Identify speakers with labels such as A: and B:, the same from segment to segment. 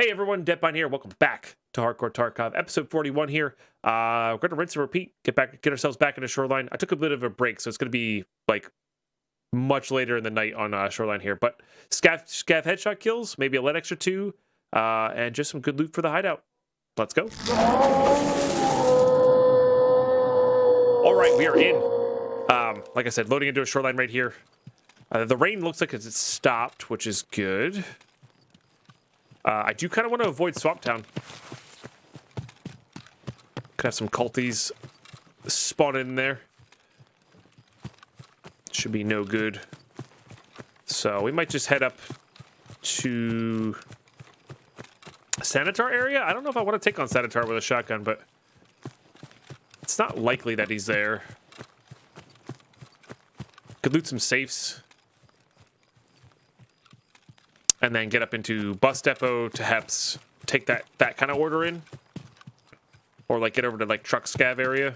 A: Hey everyone, Deadpine here. Welcome back to Hardcore Tarkov, episode 41 here. We're going to rinse and repeat, get ourselves back into Shoreline. I took a bit of a break, so it's going to be like much later in the night on Shoreline here. But scav headshot kills, maybe a lead extra 2, and just some good loot for the hideout. Let's go. All right, we are in. Like I said, loading into a Shoreline right here. The rain looks like it's stopped, which is good. I do kind of want to avoid Swamp Town. Could have some culties spawn in there. Should be no good. So we might just head up to Sanitar area. I don't know if I want to take on Sanitar with a shotgun, but it's not likely that he's there. Could loot some safes. And then get up into Bus Depot to Heps. Take that kind of order in. Or like get over to like Truck Scav area.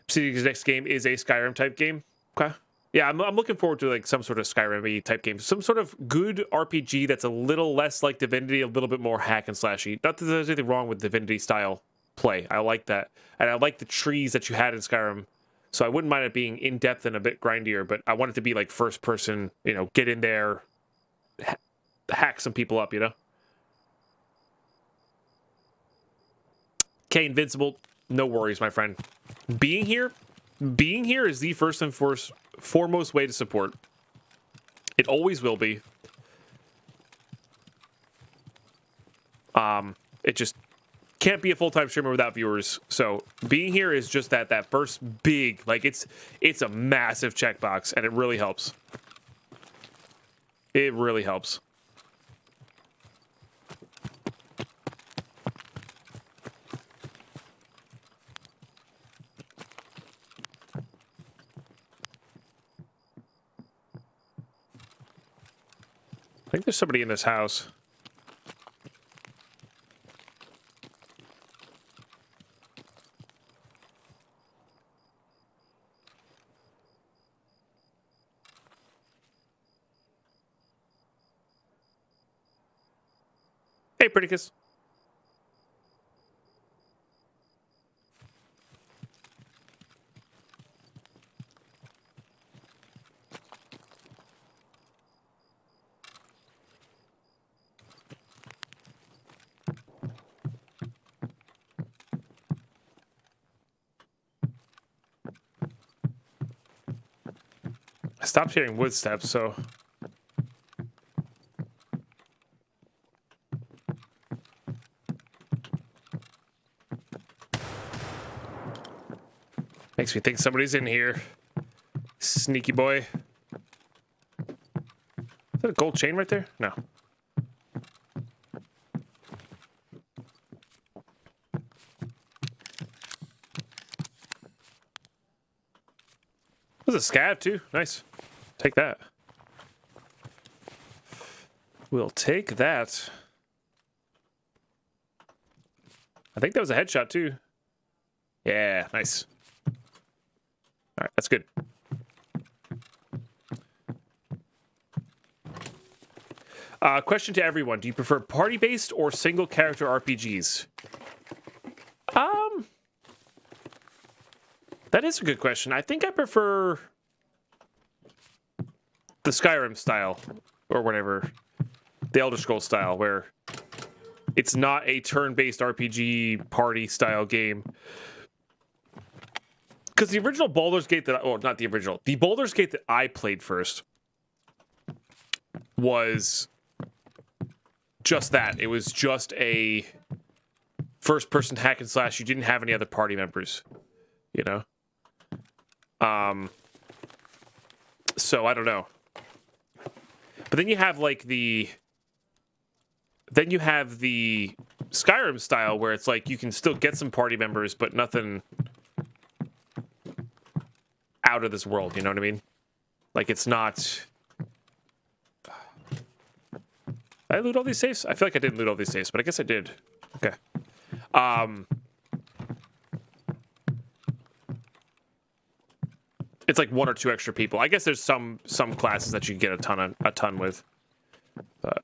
A: Obsidian's next game is a Skyrim type game. Okay. Yeah, I'm looking forward to like some sort of Skyrim-y type game. Some sort of good RPG that's a little less like Divinity, a little bit more hack and slashy. Not that there's anything wrong with Divinity style play. I like that. And I like the trees that you had in Skyrim. So I wouldn't mind it being in-depth and a bit grindier, but I want it to be like first person, you know, get in there, hack some people up, you know? Okay, Invincible, no worries, my friend. Being here is the first and foremost way to support. It always will be. It just can't be a full-time streamer without viewers. So being here is just that first big, like it's a massive checkbox, and it really helps. It really helps. I think there's somebody in this house. Hey, Prettycus. I stopped hearing wood steps, so... Makes me think somebody's in here. Sneaky boy. Is that a gold chain right there? No. There's a scav too. Nice. Take that. We'll take that. I think that was a headshot too. Yeah, nice. All right, that's good. Question to everyone. Do you prefer party-based or single-character RPGs? That is a good question. I think I prefer the Skyrim style, or whatever. The Elder Scrolls style, where it's not a turn-based RPG party-style game. Because the original Baldur's Gate that... Oh, not the original. The Baldur's Gate that I played first was just that. It was just a first-person hack and slash. You didn't have any other party members, you know? So, I don't know. But then you have, like, the... Then you have the Skyrim style, where it's like you can still get some party members, but nothing... out of this world, you know what I mean? Like, it's not... Did I loot all these safes? I feel like I didn't loot all these safes, but I guess I did. Okay. It's like 1 or 2 extra people. I guess there's some classes that you can get a ton with. But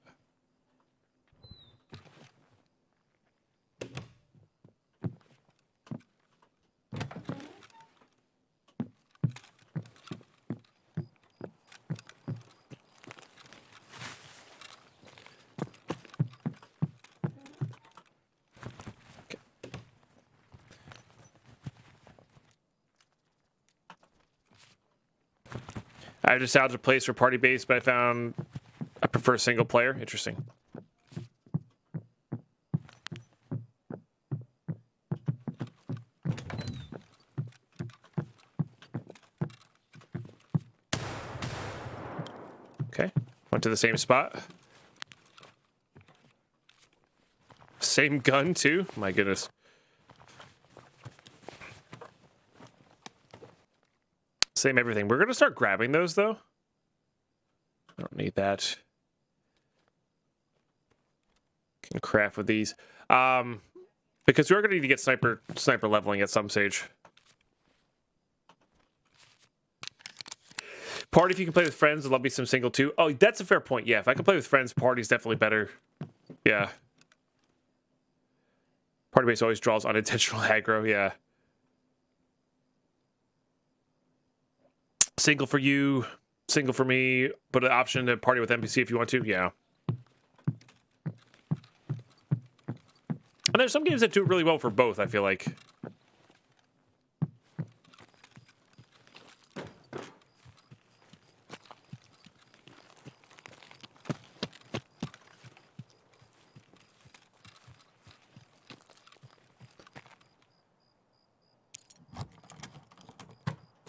A: I just found a place for party base, but I prefer single player. Interesting. Okay, went to the same spot. Same gun too? My goodness. Same everything. We're gonna start grabbing those though. I don't need that. Can craft with these. Because we're gonna need to get sniper leveling at some stage. Party if you can play with friends, I'd love me some single too. Oh, that's a fair point. Yeah, if I can play with friends, party's definitely better. Yeah. Party base always draws unintentional aggro, yeah. Single for you, single for me, but an option to party with NPC if you want to, yeah. And there's some games that do really well for both, I feel like.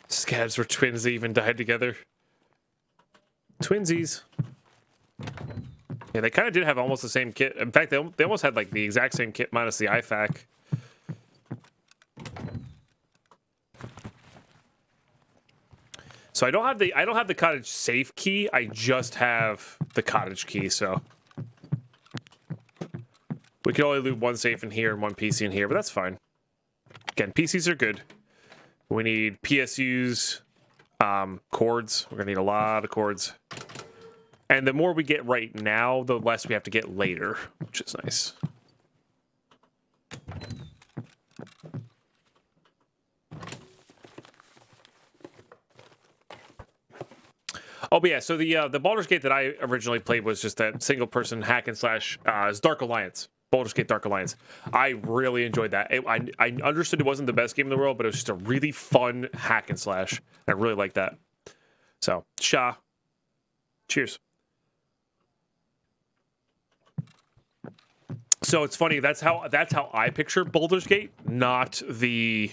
A: Scavs were twins that even died together. Twinsies. Yeah, they kind of did have almost the same kit. In fact, they almost had like the exact same kit minus the IFAK. So I don't have the cottage safe key. I just have the cottage key. So we can only loot one safe in here and one PC in here, but that's fine. Again, PCs are good. We need PSUs, cords. We're gonna need a lot of cords. And the more we get right now, the less we have to get later, which is nice. Oh, but yeah, so the Baldur's Gate that I originally played was just that single-person hack and slash. It's Dark Alliance. Baldur's Gate Dark Alliance. I really enjoyed that. I understood it wasn't the best game in the world, but it was just a really fun hack and slash. I really liked that. So, Sha. Cheers. So it's funny, that's how I picture Baldur's Gate, not the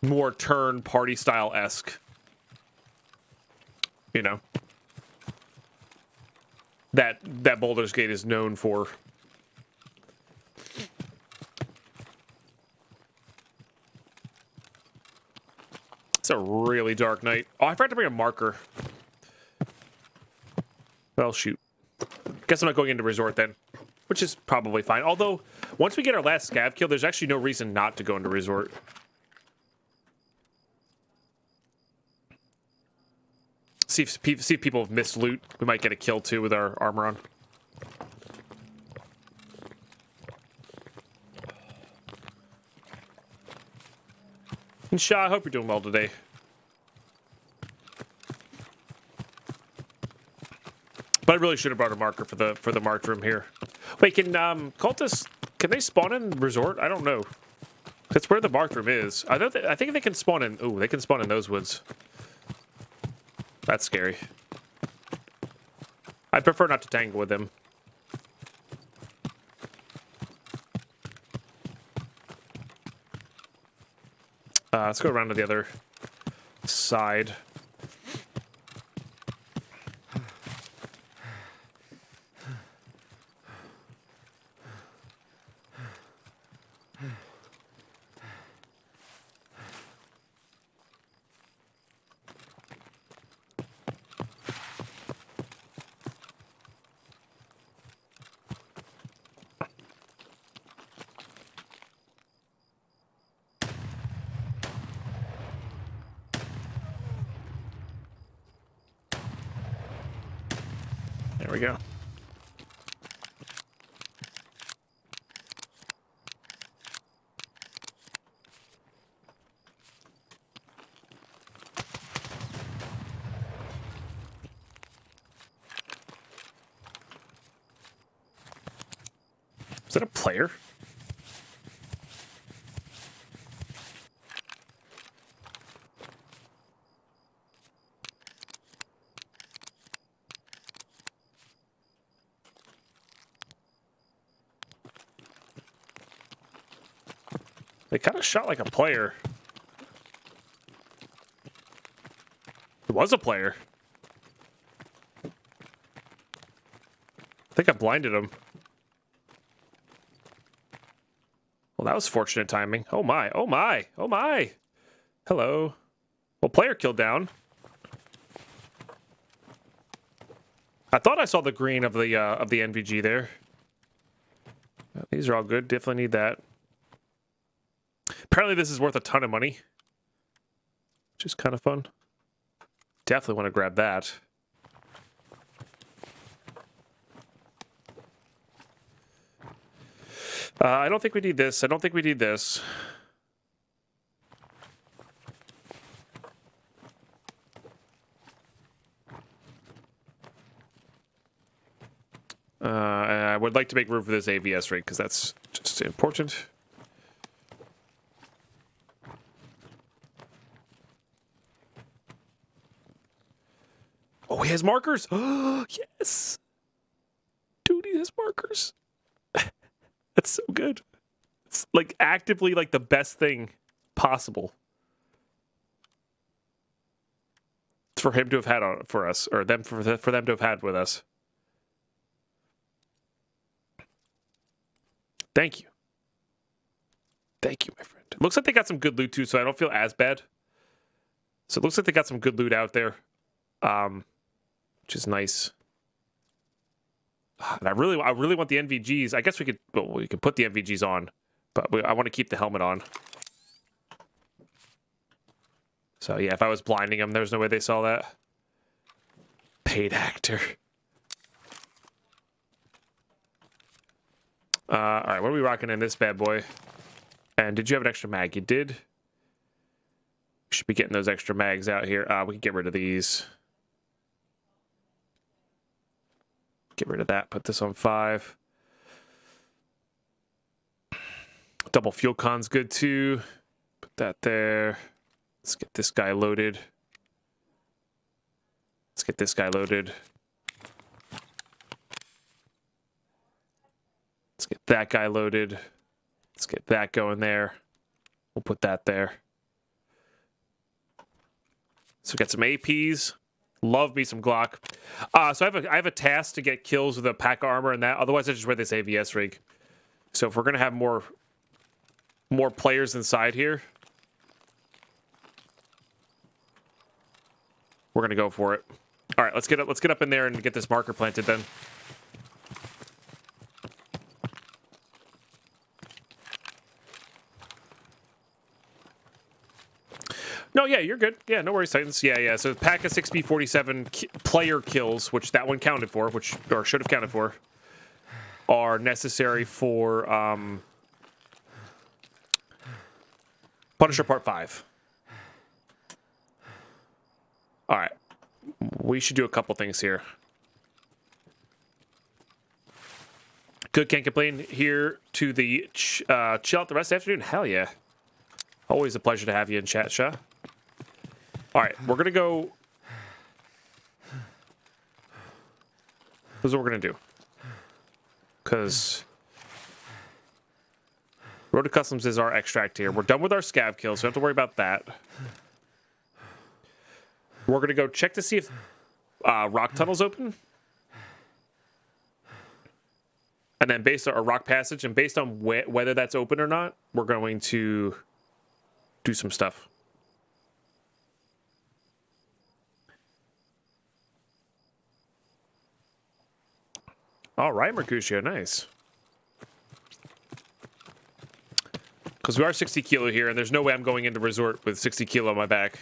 A: more turn party style-esque. You know. That Baldur's Gate is known for. It's a really dark night. Oh, I forgot to bring a marker. Well, shoot. Guess I'm not going into resort then, which is probably fine. Although, once we get our last scav kill, there's actually no reason not to go into resort. See if people have missed loot. We might get a kill too with our armor on. And Shah, I hope you're doing well today. But I really should have brought a marker for the marked room here. Wait, can cultists, can they spawn in resort? I don't know. That's where the marked room is. I think they can spawn in. Ooh, they can spawn in those woods. That's scary. I prefer not to tangle with them. Let's go around to the other side. There we go. Is that a player? They kind of shot like a player. It was a player. I think I blinded him. Well, that was fortunate timing. Oh my, oh my, oh my. Hello. Well, player killed down. I thought I saw the green of the NVG there. These are all good. Definitely need that. Apparently this is worth a ton of money, which is kind of fun. Definitely want to grab that. I don't think we need this. I don't think we need this. I would like to make room for this AVS rig because that's just important. Oh, he has markers. Oh, yes. Dude, he has markers. That's so good. It's like actively like the best thing possible for him to have had on for us, or them for them to have had with us. Thank you. Thank you, my friend. It looks like they got some good loot too, so I don't feel as bad. So it looks like they got some good loot out there, which is nice. And I really want the NVGs. I guess we could put the NVGs on, but I want to keep the helmet on. So yeah, if I was blinding them, there's no way they saw that. Paid actor. All right, what are we rocking in this bad boy? And did you have an extra mag? You did. Should be getting those extra mags out here. We can get rid of these. Get rid of that. Put this on 5. Double fuel con's good too. Put that there. Let's get this guy loaded. Let's get this guy loaded. Let's get that guy loaded. Let's get that going there. We'll put that there. So we got some APs. Love me some Glock. So I have a task to get kills with a pack of armor and that. Otherwise, I just wear this AVS rig. So if we're gonna have more players inside here, we're gonna go for it. All right, let's get up in there and get this marker planted then. No, yeah, you're good. Yeah, no worries, Titans. Yeah. So pack of 6B47 player kills, which that one counted for, or should have counted for, are necessary for Punisher Part 5. All right. We should do a couple things here. Good, can't complain. Here to the chill out the rest of the afternoon. Hell yeah. Always a pleasure to have you in chat, Shah. All right, we're going to go. This is what we're going to do. Because Road to Customs is our extract here. We're done with our scav kills, so we don't have to worry about that. We're going to go check to see if rock tunnel's open. And then based on our rock passage, and based on whether that's open or not, we're going to do some stuff. All right, Mercutio, nice. Because we are 60 kilo here, and there's no way I'm going into resort with 60 kilo on my back.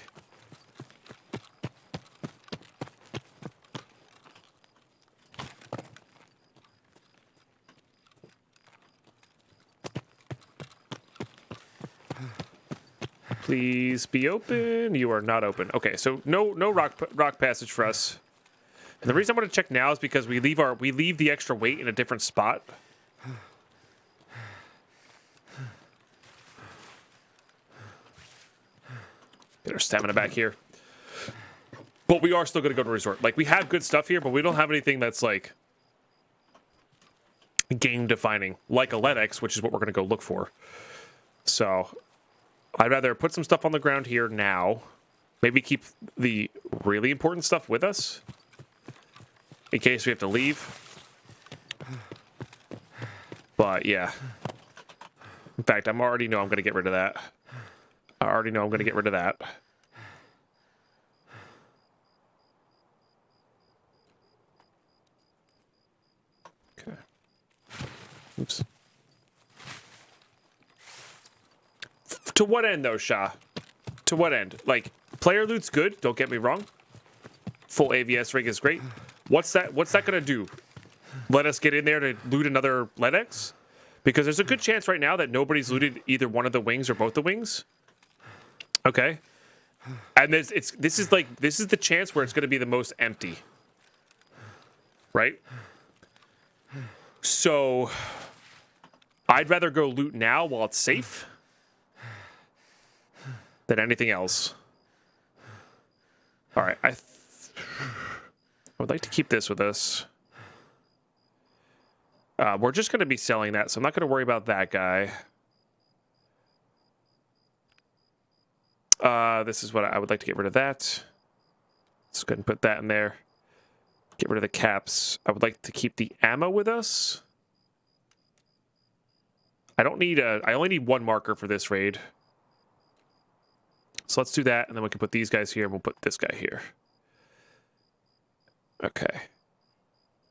A: Please be open. You are not open. Okay, so no rock passage for us. And the reason I want to check now is because we leave the extra weight in a different spot. Get our stamina back here. But we are still going to go to resort. Like, we have good stuff here, but we don't have anything that's like game defining, like a LEDX, which is what we're going to go look for. So I'd rather put some stuff on the ground here now. Maybe keep the really important stuff with us in case we have to leave. But yeah. In fact, I already know I'm going to get rid of that. I already know I'm going to get rid of that. Okay. Oops. To what end, though, Shah? To what end? Like, player loot's good, don't get me wrong. Full AVS rig is great. What's that going to do? Let us get in there to loot another LEDX? Because there's a good chance right now that nobody's looted either one of the wings or both the wings. Okay. And this is the chance where it's going to be the most empty. Right? So I'd rather go loot now while it's safe than anything else. All right, I would like to keep this with us. We're just going to be selling that, so I'm not going to worry about that guy. This is what I would like to get rid of that. Let's go ahead and put that in there. Get rid of the caps. I would like to keep the ammo with us. I only need one marker for this raid. So let's do that, and then we can put these guys here, and we'll put this guy here. Okay.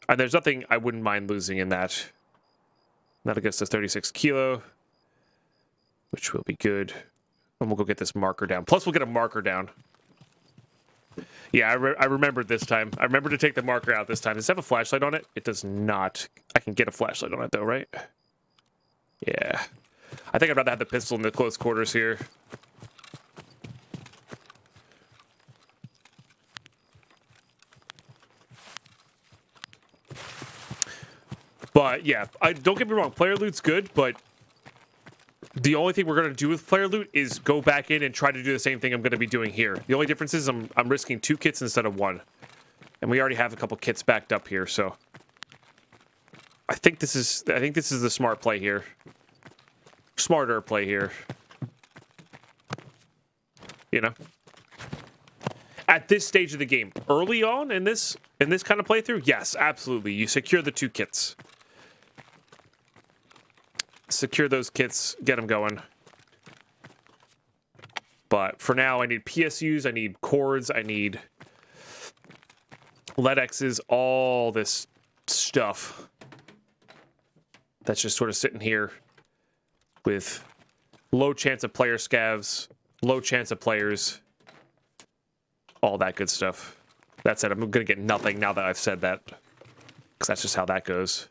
A: And there's nothing I wouldn't mind losing in that. That'll get us to 36 kilo, which will be good. And we'll go get this marker down. Plus, we'll get a marker down. Yeah, I remembered this time. I remember to take the marker out this time. Does it have a flashlight on it? It does not. I can get a flashlight on it, though, right? Yeah. I think I'd rather have the pistol in the close quarters here. But yeah, don't get me wrong, player loot's good, but the only thing we're going to do with player loot is go back in and try to do the same thing I'm going to be doing here. The only difference is I'm risking 2 kits instead of 1. And we already have a couple kits backed up here, so I think this is the smart play here. Smarter play here. You know? At this stage of the game, early on in this kind of playthrough, yes, absolutely. You secure the 2 kits. Secure those kits, get them going. But for now, I need PSUs, I need cords, I need LEDXs, all this stuff that's just sort of sitting here with low chance of player scavs, low chance of players, all that good stuff. That said, I'm going to get nothing now that I've said that, because that's just how that goes.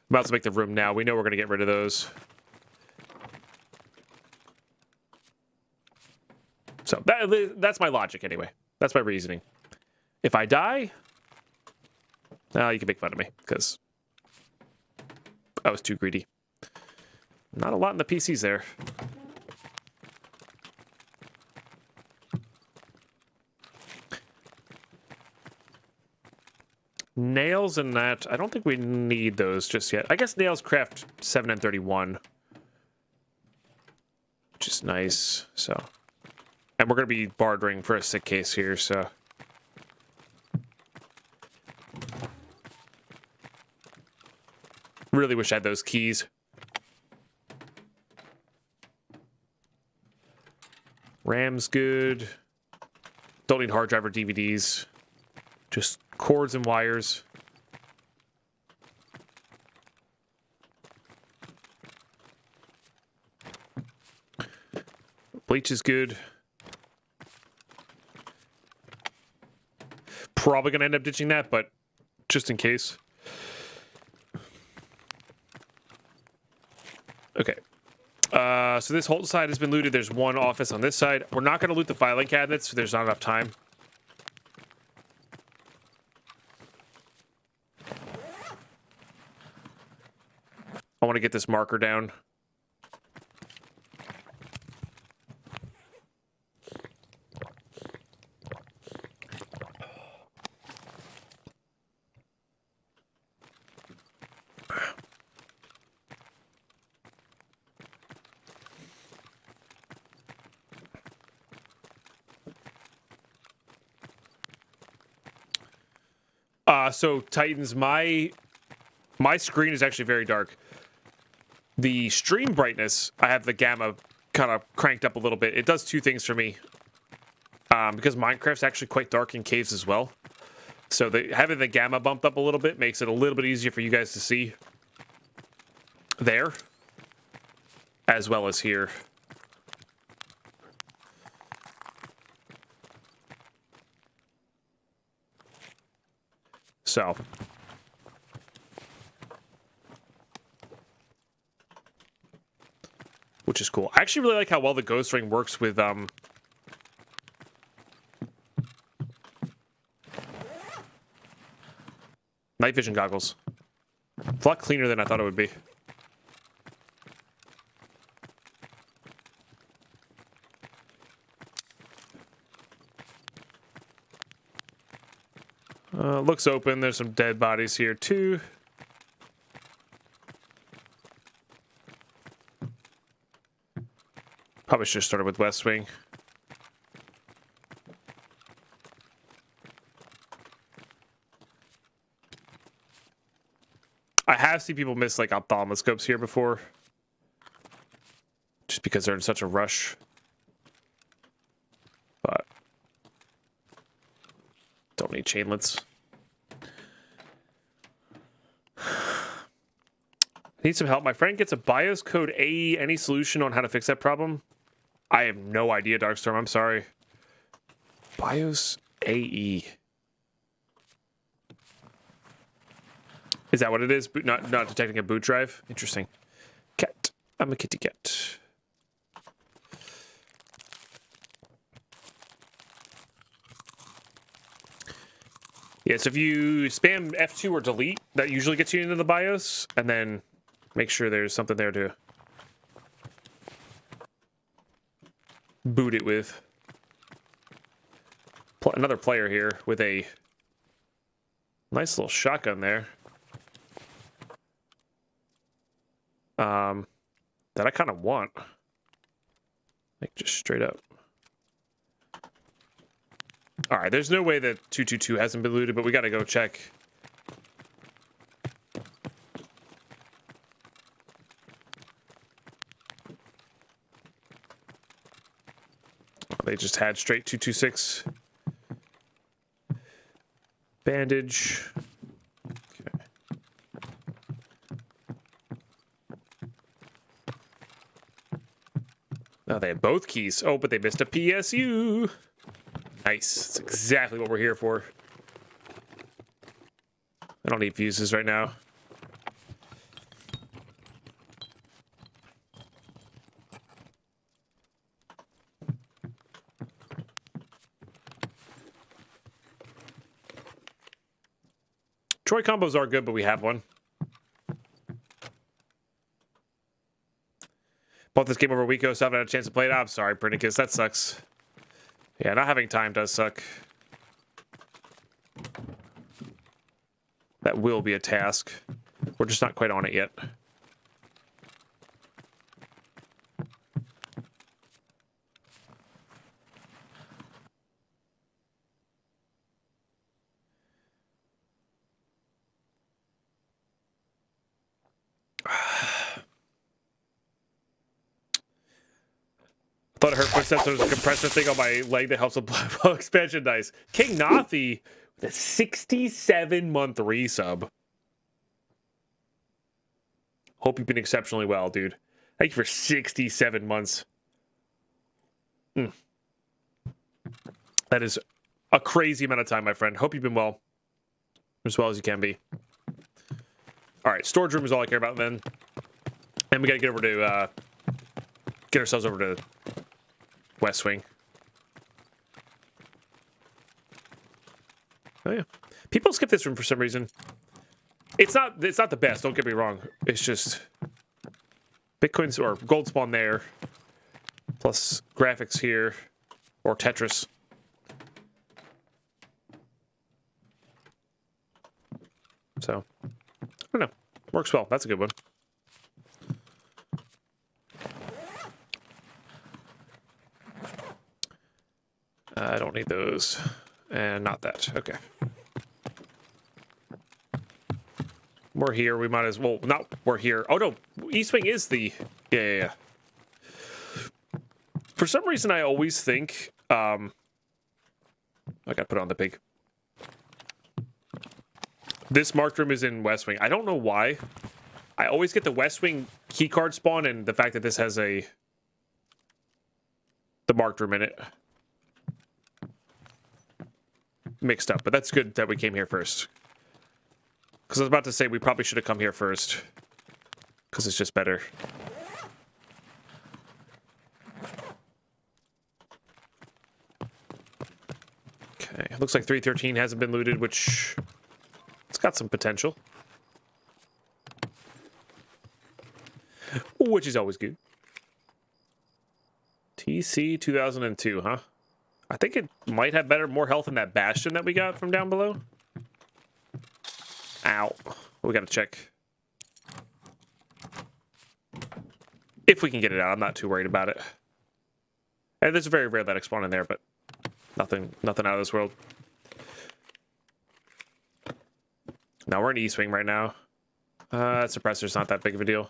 A: I'm about to make the room now. We know we're going to get rid of those. So that's my logic anyway. That's my reasoning. If I die, you can make fun of me because I was too greedy. Not a lot in the PCs there. Nails and that, I don't think we need those just yet. I guess nails craft 7 and 31. Which is nice, so. And we're going to be bartering for a sick case here, so. Really wish I had those keys. RAM's good. Don't need hard drive or DVDs. Just cords and wires. Bleach is good. Probably going to end up ditching that, but just in case. Okay. So this whole side has been looted. There's one office on this side. We're not going to loot the filing cabinets. There's not enough time. I want to get this marker down. So Titans, my screen is actually very dark. The stream brightness, I have the gamma kind of cranked up a little bit. It does two things for me. Because Minecraft's actually quite dark in caves as well. So having the gamma bumped up a little bit makes it a little bit easier for you guys to see there, as well as here. So. Which is cool. I actually really like how well the ghost ring works with night vision goggles. It's a lot cleaner than I thought it would be. Looks open. There's some dead bodies here too. Probably should have started with West Wing. I have seen people miss like ophthalmoscopes here before. Just because they're in such a rush. But don't need chainlets. Need some help. My friend gets a BIOS code AE. Any solution on how to fix that problem? I have no idea, Darkstorm. I'm sorry. BIOS AE. Is that what it is? Not detecting a boot drive? Interesting. Cat. I'm a kitty cat. Yeah, so if you spam F2 or delete, that usually gets you into the BIOS, and then make sure there's something there to boot it with. Another player here with a nice little shotgun there. That I kind of want. Like, just straight up. Alright, there's no way that 222 hasn't been looted, but we gotta go check. They just had straight 226. Bandage. Okay. Oh, they have both keys. Oh, but they missed a PSU. Nice. That's exactly what we're here for. I don't need fuses right now. Troy combos are good, but we have one. Bought this game over a week ago, so I haven't had a chance to play it. I'm sorry, Pernicus. That sucks. Yeah, not having time does suck. That will be a task. We're just not quite on it yet. I thought I heard footsteps. There was a compressor thing on my leg that helps with blow expansion dice. King Nathi with a 67-month resub. Hope you've been exceptionally well, dude. Thank you for 67 months. That is a crazy amount of time, my friend. Hope you've been well. As well as you can be. Alright, storage room is all I care about then. And we gotta get over to, get ourselves over to West Wing. Oh yeah. People skip this room for some reason. It's not the best, don't get me wrong. It's just Bitcoins or gold spawn there. Plus graphics here. Or Tetris. So I don't know. Works well. That's a good one. I don't need those. And not that. Okay. We're here. We might as well. Not we're here. Oh no, East Wing is the. Yeah. For some reason, I always think. I gotta put on the pig. This marked room is in West Wing. I don't know why. I always get the West Wing keycard spawn and the fact that this has the marked room in it mixed up. But that's good that we came here first. Because I was about to say we probably should have come here first. Because it's just better. Okay, looks like 313 hasn't been looted, which it's got some potential. Which is always good. TC 2002, huh? I think it might have more health than that Bastion that we got from down below. Ow. We gotta check. If we can get it out, I'm not too worried about it. And there's a very rare that spawn in there, but nothing out of this world. Now we're in East Wing right now. Suppressor's not that big of a deal.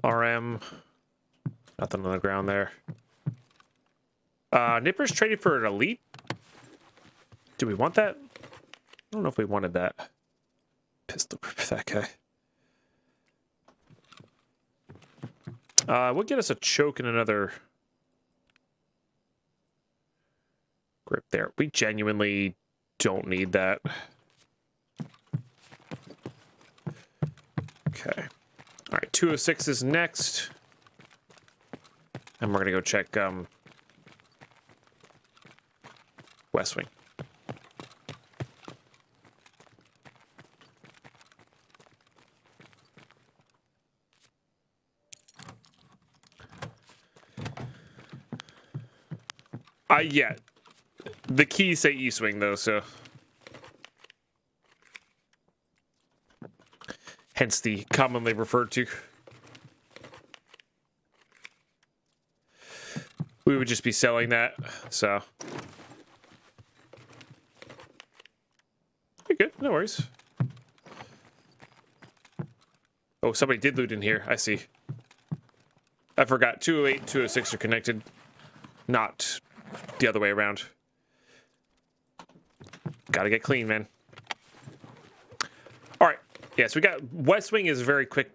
A: RM. Nothing on the ground there. Nipper's traded for an elite. Do we want that? I don't know if we wanted that. Pistol grip that guy. We'll get us a choke and another grip there. We genuinely don't need that. Okay. All right, 206 is next. And we're going to go check West Wing. Yeah. The keys say East Wing, though, so. Hence the commonly referred to. We would just be selling that, so. You're good, no worries. Oh, somebody did loot in here, I see. I forgot, 208 and 206 are connected. Not the other way around. Gotta get clean, man. Alright, yeah, so we got, West Wing is very quick.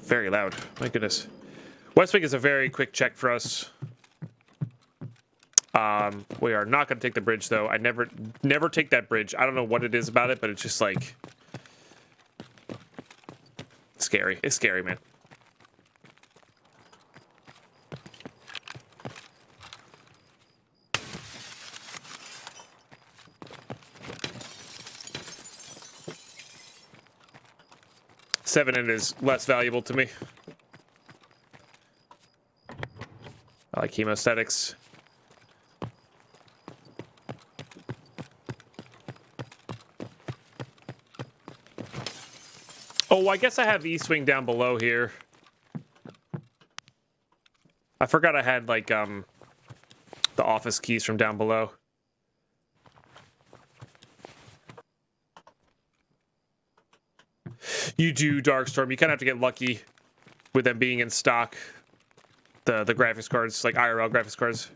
A: Very loud, my goodness. West Wing is a very quick check for us. We are not going to take the bridge, though. I never take that bridge. I don't know what it is about it, but it's just like scary. It's scary, man. Seven is less valuable to me. I like hemosthetics. Oh, I guess I have East Wing down below here. I forgot I had, like, the office keys from down below. You do, Darkstorm. You kind of have to get lucky with them being in stock. The graphics cards, like IRL graphics cards.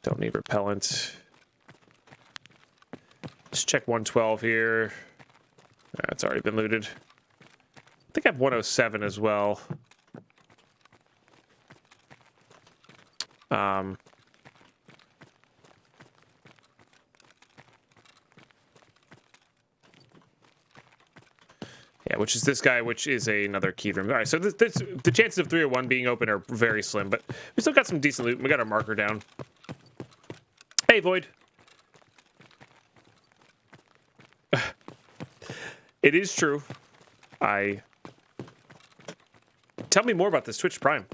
A: Don't need repellent. Let's check 112 here. It's already been looted. I think I have 107 as well. Yeah, which is this guy, which is another key room. All right, so the chances of 301 being open are very slim, but we still got some decent loot. We got our marker down. Hey, Void. It is true. Tell me more about this Twitch Prime.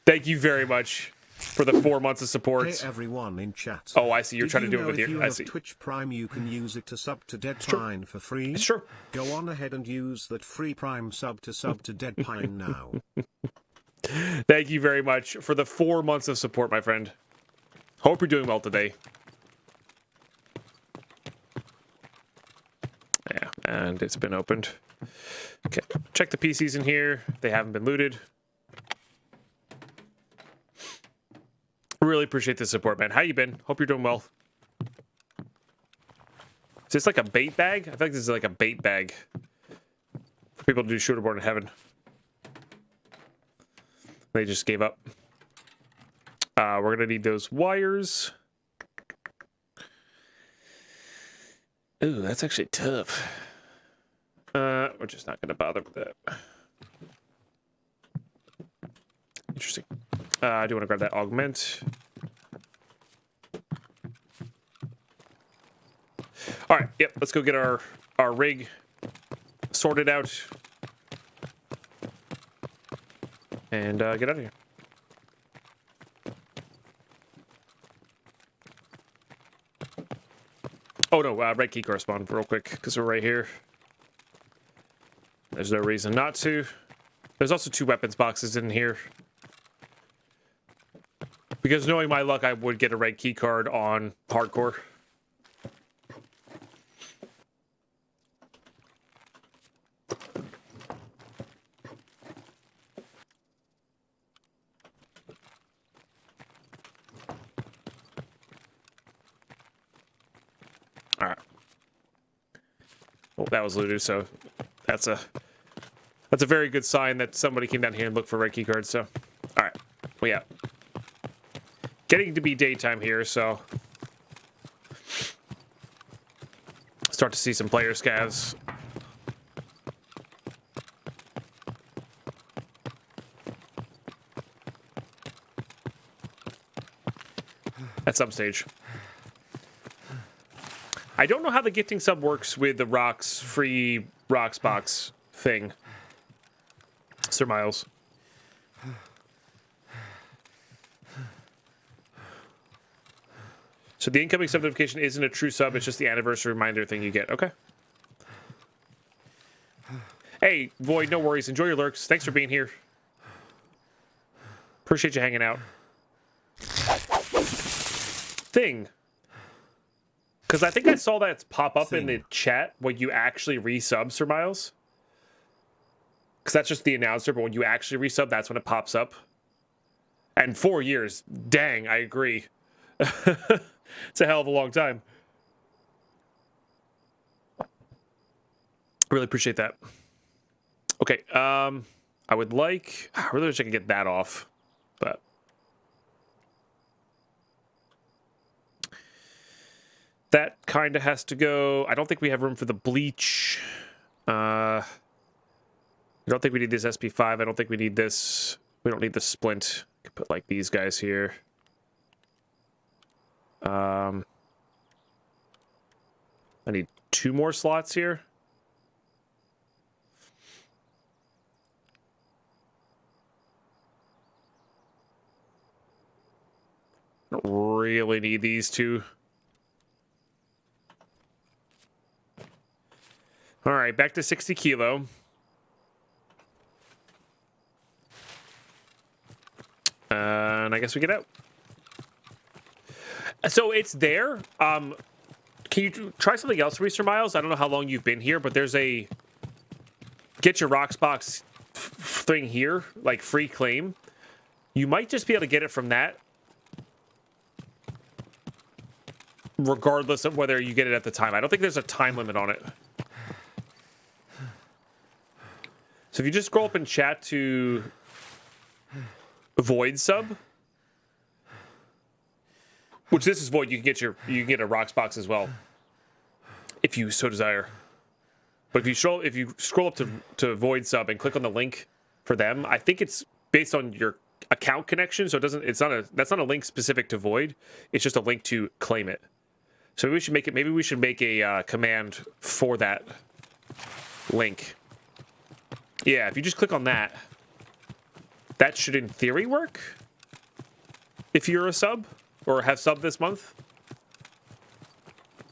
A: Thank you very much. for the 4 months of support.
B: Hey everyone in chat.
A: Oh, I see. You're trying to do it with
B: your.
A: your.
B: I
A: I see.
B: Twitch Prime, you can use it to sub to Dead
A: true.
B: Pine for free.
A: It's true.
B: Go on ahead and use that free Prime sub to Dead Pine now.
A: Thank you very much for the 4 months of support, my friend. Hope you're doing well today. Yeah, and it's been opened. Okay, check the PCs in here. They haven't been looted. Really appreciate the support, man. How you been? Hope you're doing well. Is this like a bait bag? I feel like this is like a bait bag for people to do shooterboard in heaven. They just gave up. We're gonna need those wires. Ooh, that's actually tough. We're just not gonna bother with that. Interesting. I do want to grab that augment. All right, yep. Let's go get our rig sorted out and get out of here. Oh no, red key correspond real quick because we're right here. There's no reason not to. There's also 2 weapons boxes in here. Because knowing my luck, I would get a red key card on hardcore. All right. Well, that was looted, so that's a very good sign that somebody came down here and looked for red key cards. So, all right, well, yeah. Getting to be daytime here, so start to see some player scavs. At some stage. I don't know how the gifting sub works with the rocks, free rocks box thing. Sir Miles. So the incoming sub notification isn't a true sub, it's just the anniversary reminder thing you get. Okay. Hey, Void, no worries. Enjoy your lurks. Thanks for being here. Appreciate you hanging out. Thing. Because I think I saw that pop up in the chat when you actually resub, Sir Miles. Because that's just the announcer, but when you actually resub, that's when it pops up. And 4 years. Dang, I agree. It's a hell of a long time. Really appreciate that. Okay, I would like... I really wish I could get that off, but... That kind of has to go. I don't think we have room for the bleach. I don't think we need this SP5. I don't think we need this. We don't need the splint. Could put like these guys here. I need 2 more slots here. Don't really need these 2. All right, back to 60 kilo. And I guess we get out. So it's there. Can you try something else, Mr. Miles? I don't know how long you've been here, but there's a get your rocks box thing here, like free claim. You might just be able to get it from that, regardless of whether you get it at the time. I don't think there's a time limit on it. So if you just scroll up in chat to Void sub, which this is Void, you can get a rocks box as well, if you so desire. But if you scroll up to Void sub and click on the link for them, I think it's based on your account connection, so that's not a link specific to Void. It's just a link to claim it. So maybe we should make a command for that link. Yeah, if you just click on that, that should in theory work. if you're a sub or have sub this month.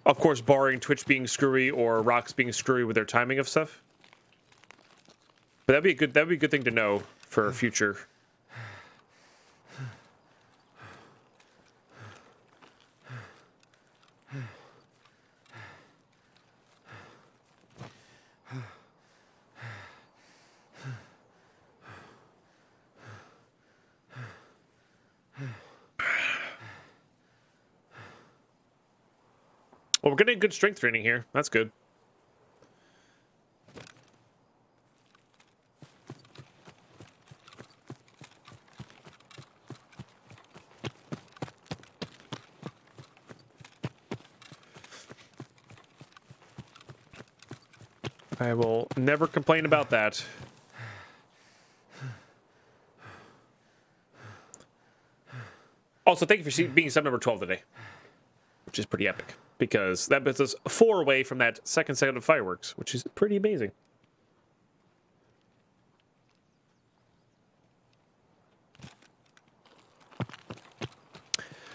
A: Of course, barring Twitch being screwy or Rocks being screwy with their timing of stuff. But that'd be a good thing to know for future. Well, we're getting good strength training here. That's good. I will never complain about that. Also, thank you for being sub number 12 today, which is pretty epic, because that puts us 4 away from that second set of fireworks, which is pretty amazing.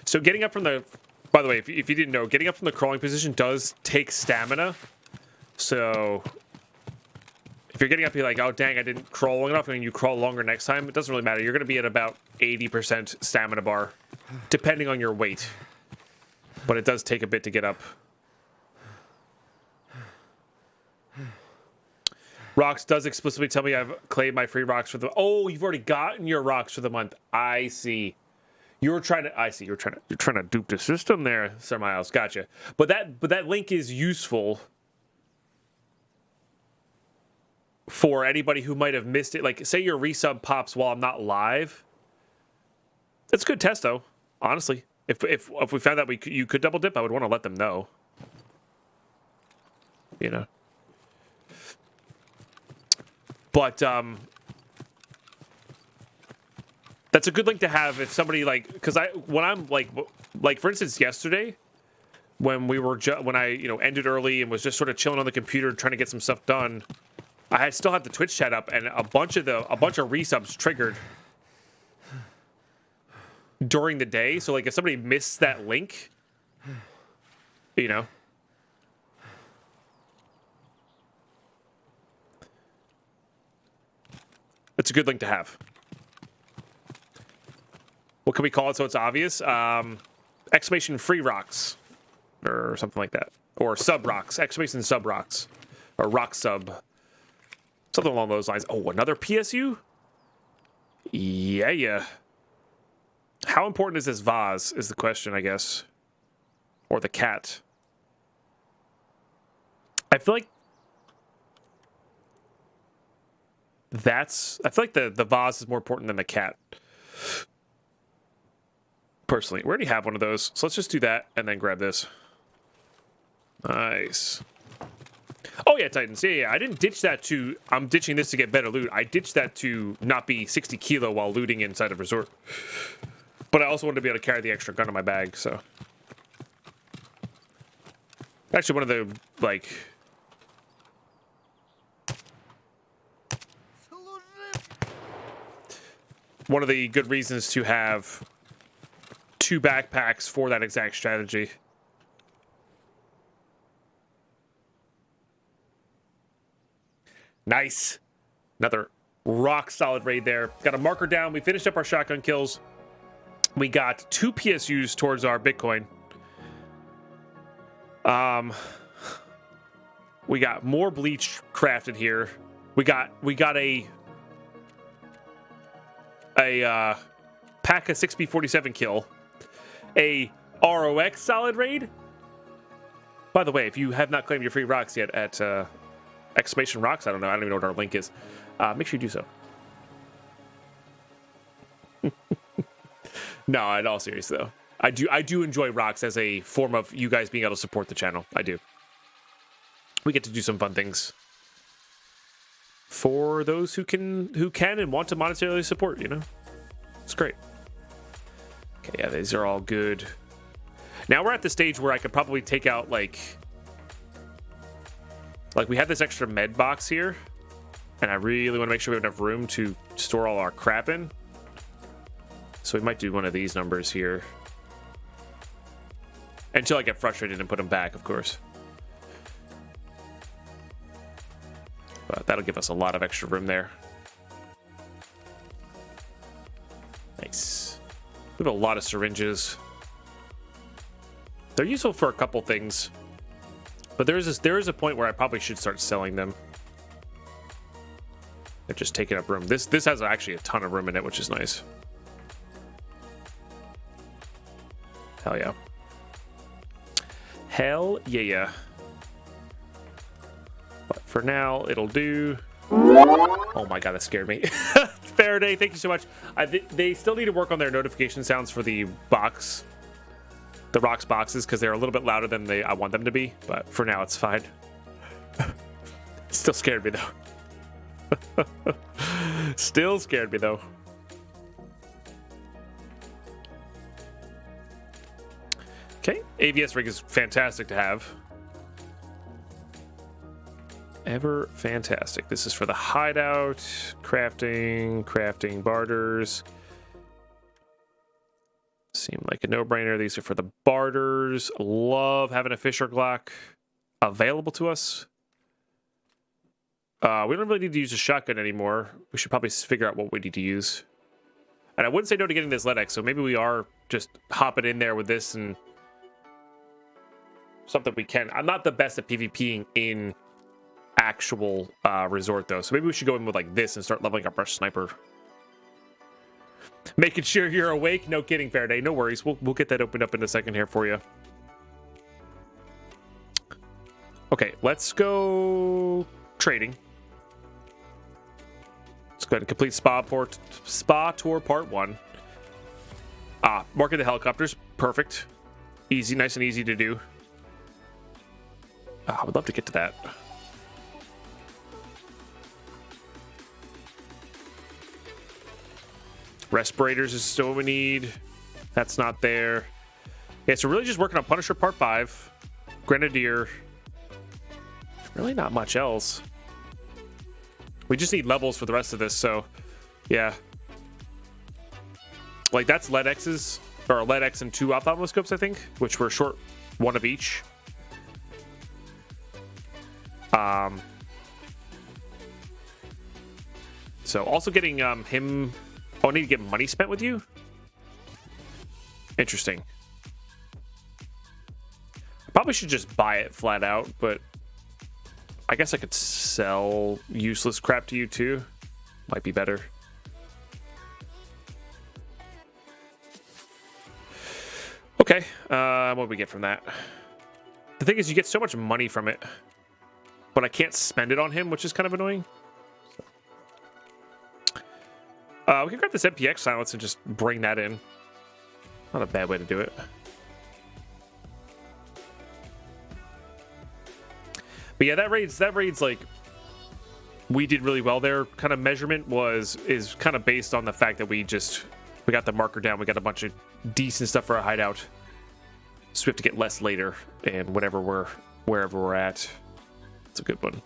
A: So getting up from the, by the way, if you didn't know, getting up from the crawling position does take stamina. So if you're getting up, you're like, oh, dang, I didn't crawl long enough, and you crawl longer next time, it doesn't really matter. You're going to be at about 80% stamina bar, depending on your weight. But it does take a bit to get up. Rocks does explicitly tell me I've claimed my free rocks for the... Oh, you've already gotten your rocks for the month. I see. You're trying to dupe the system there, Sir Miles. Gotcha. But that link is useful for anybody who might have missed it. Like, say your resub pops while I'm not live. It's a good test, though. Honestly, if we found out you could double dip, I would want to let them know. You know. But that's a good link to have if somebody, like, because when I'm like for instance yesterday, when we were when I ended early and was just sort of chilling on the computer trying to get some stuff done, I still had the Twitch chat up, and a bunch of resubs triggered during the day. So like if somebody missed that link, it's a good link to have. What can we call it so it's obvious? Exclamation free rocks or something like that. Or sub rocks, exclamation sub rocks, or rock sub. Something along those lines. Oh, another PSU? Yeah. How important is this vase is the question, I guess. Or the cat. I feel like the vase is more important than the cat. Personally, we already have one of those, so let's just do that and then grab this. Nice. Oh yeah, Titans. Yeah. I didn't ditch that to... I'm ditching this to get better loot. I ditched that to not be 60 kilo while looting inside a resort. But I also wanted to be able to carry the extra gun in my bag, so... Actually, one of the, like... One of the good reasons to have 2 backpacks for that exact strategy. Nice. Another rock solid raid there. Got a marker down. We finished up our shotgun kills. We got 2 PSUs towards our Bitcoin. We got more bleach crafted here. We got a pack of 6B47 kill. A ROX solid raid. By the way, if you have not claimed your free rocks yet at exclamation rocks, I don't even know what our link is. Make sure you do so. No, in all seriousness though, I do enjoy rocks as a form of you guys being able to support the channel. I do. We get to do some fun things for those who can and want to monetarily support. It's great. Okay, yeah, these are all good. Now we're at the stage where I could probably take out like we have this extra med box here, and I really want to make sure we have enough room to store all our crap in. So we might do one of these numbers here. Until I get frustrated and put them back, of course. But that'll give us a lot of extra room there. Nice. We have a lot of syringes. They're useful for a couple things. But there is a point where I probably should start selling them. They're just taking up room. This has actually a ton of room in it, which is nice. Hell yeah. Hell yeah. But for now, it'll do. Oh my god, that scared me. Faraday, thank you so much. They still need to work on their notification sounds for the box. The rocks boxes, because they're a little bit louder than I want them to be. But for now, it's fine. Still scared me, though. Still scared me, though. Okay, AVS rig is fantastic to have. Ever fantastic. This is for the hideout, crafting barters. Seem like a no-brainer. These are for the barters. Love having a Fisher Glock available to us. We don't really need to use a shotgun anymore. We should probably figure out what we need to use. And I wouldn't say no to getting this LEDX, so maybe we are just hopping in there with this and something we can. I'm not the best at PvPing in actual resort, though, so maybe we should go in with like this and start leveling up our sniper. Making sure you're awake. No kidding, Faraday. No worries. We'll get that opened up in a second here for you. Okay, let's go trading. Let's go ahead and complete Spa Tour Part 1. Market the helicopters. Perfect. Easy, nice and easy to do. I would love to get to that. Respirators is still what we need. That's not there. Yeah, so really just working on Punisher Part 5. Grenadier. Really not much else. We just need levels for the rest of this, so yeah. Like that's LEDX's, or LEDX and 2 ophthalmoscopes, I think, which were short one of each. So also getting him. Oh, I need to get money spent with you? Interesting. I probably should just buy it flat out, but I guess I could sell useless crap to you too. Might be better. Okay, what do we get from that? The thing is, you get so much money from it, but I can't spend it on him, which is kind of annoying. We can grab this MPX silence and just bring that in. Not a bad way to do it. But yeah, that raid's like we did really well there. Kind of measurement is kind of based on the fact that we got the marker down. We got a bunch of decent stuff for our hideout. So we have to get less later and wherever we're at. It's a good one.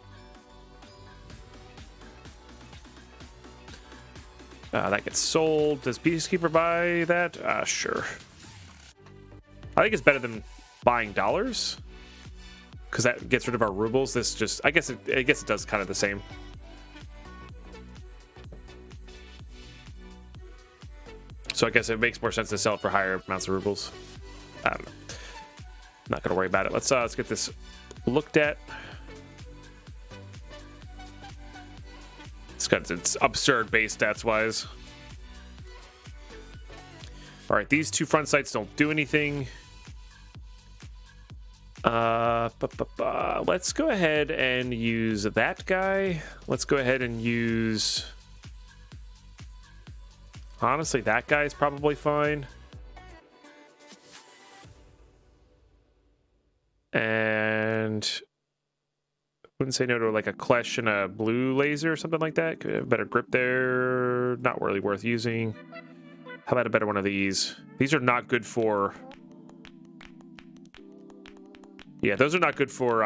A: That gets sold. Does Peacekeeper buy that? Sure. I think it's better than buying dollars because that gets rid of our rubles. This just, I guess it does kind of the same. So I guess it makes more sense to sell it for higher amounts of rubles. I don't know. Not gonna worry about it. Let's get this looked at. It's absurd base stats wise. All right, these 2 front sights don't do anything. Let's go ahead and use that guy. Let's go ahead and use. Honestly, that guy is probably fine. And wouldn't say no to like a Klesh and a blue laser or something like that. Could have better grip there. Not really worth using. How about a better one of these? These are not good for. Yeah, those are not good for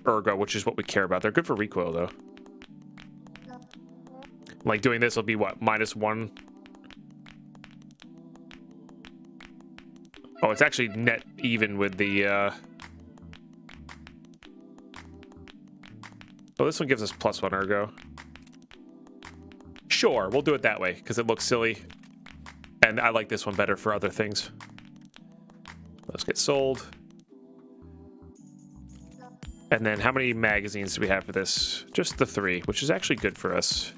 A: ergo, which is what we care about. They're good for recoil though. Like doing this will be what, -1. Oh, it's actually net even with the... Oh, this one gives us +1 ergo. Sure, we'll do it that way, because it looks silly. And I like this one better for other things. Let's get sold. And then how many magazines do we have for this? Just the 3, which is actually good for us.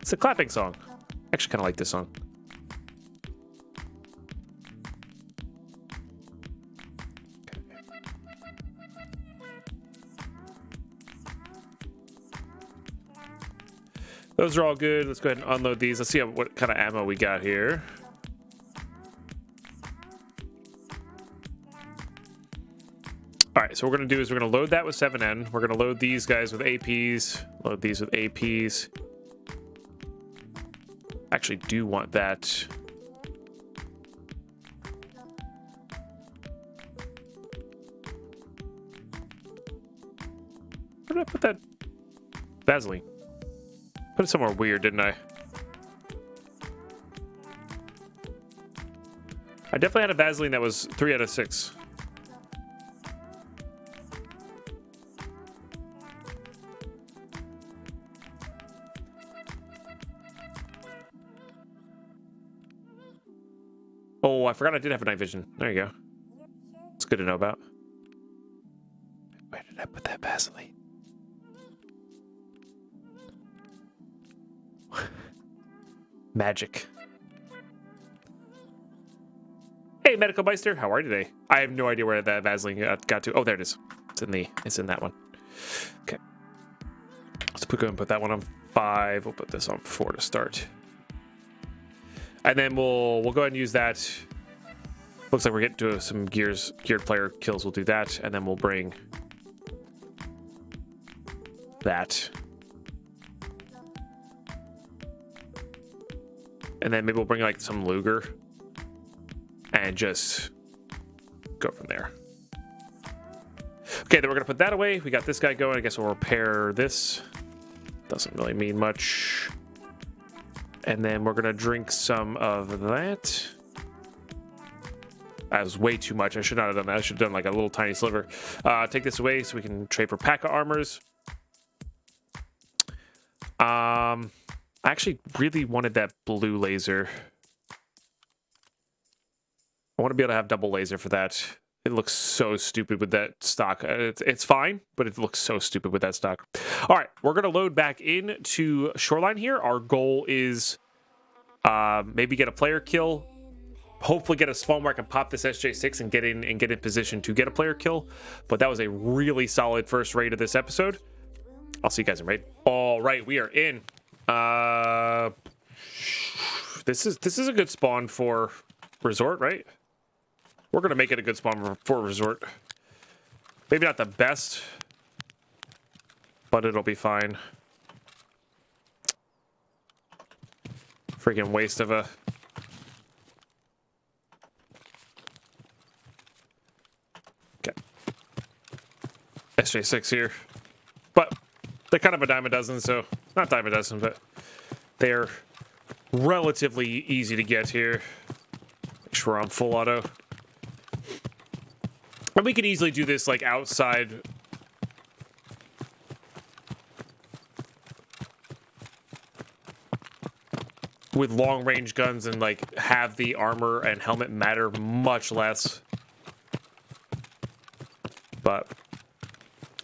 A: It's a clapping song. I actually kind of like this song. Those are all good. Let's go ahead and unload these. Let's see what kind of ammo we got here. All right, so what we're going to do is we're going to load that with 7N. We're going to load these guys with APs. Load these with APs. Actually do want that. Where did I put that Vaseline? Put it somewhere weird, didn't I? I definitely had a Vaseline that was 3 out of 6. Oh, I forgot I did have a night vision. There you go. It's good to know about. Where did I put that Vaseline? Magic. Hey, Medical Meister, how are you today? I have no idea where that Vaseline got to. Oh, there it is. It's in that one. Okay. Let's go and put that one on 5. We'll put this on 4 to start. And then we'll go ahead and use that. Looks like we're getting to some geared player kills. We'll do that, and then we'll bring that. And then maybe we'll bring like some Luger and just go from there. Okay, then we're gonna put that away. We got this guy going. I guess we'll repair this. Doesn't really mean much. And then we're gonna drink some of that. That was way too much. I should not have done that. I should have done like a little tiny sliver. Take this away so we can trade for pack of armors. I actually really wanted that blue laser. I want to be able to have double laser for that. It looks so stupid with that stock. It's fine, but it looks so stupid with that stock. All right, we're going to load back into Shoreline here. Our goal is maybe get a player kill. Hopefully get a spawn where I can pop this SJ6 and get in position to get a player kill. But that was a really solid first raid of this episode. I'll see you guys in raid. All right, we are in. This is a good spawn for resort, right? We're gonna make it a good spawn for resort. Maybe not the best, but it'll be fine. Freaking waste of a... Okay. SJ6 here. But they're kind of a dime a dozen, so... Not dime a dozen, but they're relatively easy to get here. Make sure we're on full auto. And we could easily do this, like, outside... with long-range guns and, like, have the armor and helmet matter much less. But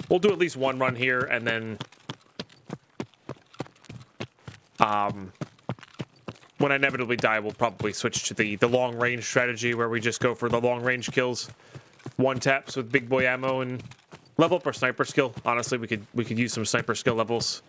A: we'll do at least one run here, and then... when I inevitably die, we'll probably switch to the long-range strategy, where we just go for the long-range kills. One taps with big boy ammo and level up our sniper skill. Honestly, we could use some sniper skill levels.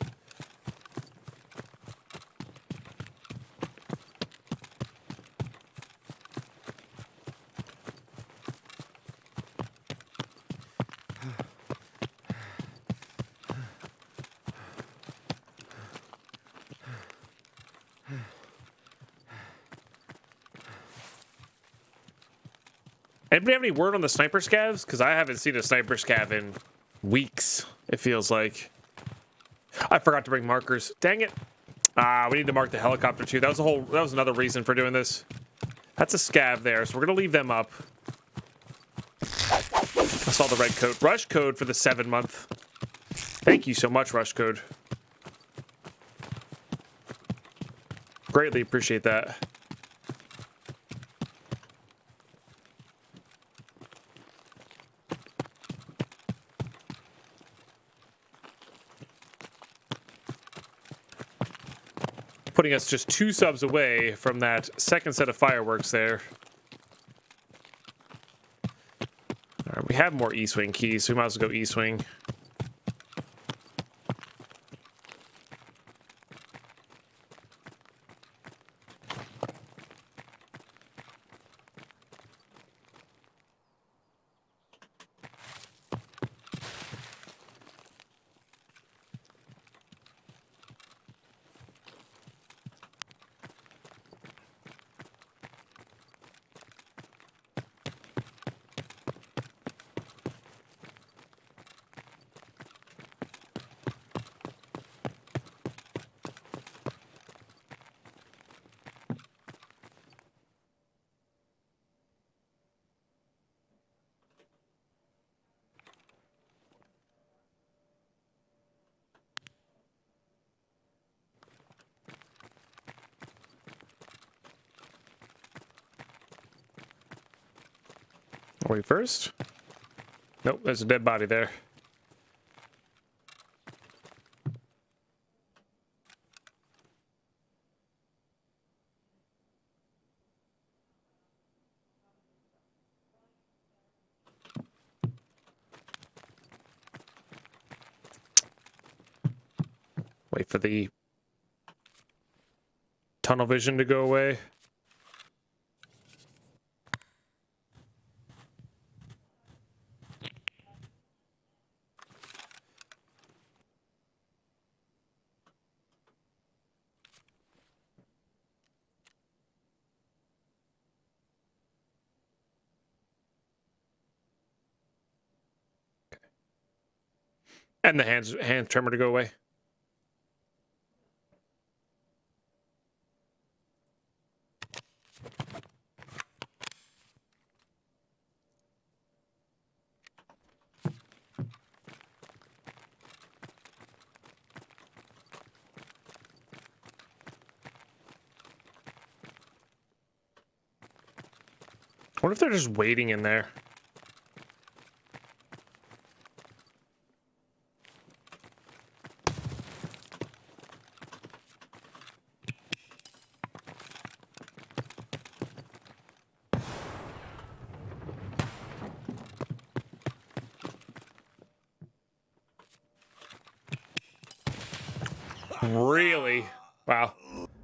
A: Anybody have any word on the sniper scavs? Because I haven't seen a sniper scav in weeks, it feels like. I forgot to bring markers. Dang it. We need to mark the helicopter too. That was another reason for doing this. That's a scav there, so we're going to leave them up. I saw the red code. Rush code for the 7-month. Thank you so much, Rush code. Greatly appreciate that. Putting us just 2 subs away from that second set of fireworks there. All right, we have more E-swing keys, so we might as well go E-swing. Are we first? Nope, there's a dead body there. Wait for the tunnel vision to go away. And the hand trimmer to go away. What if they're just waiting in there? Really? Wow.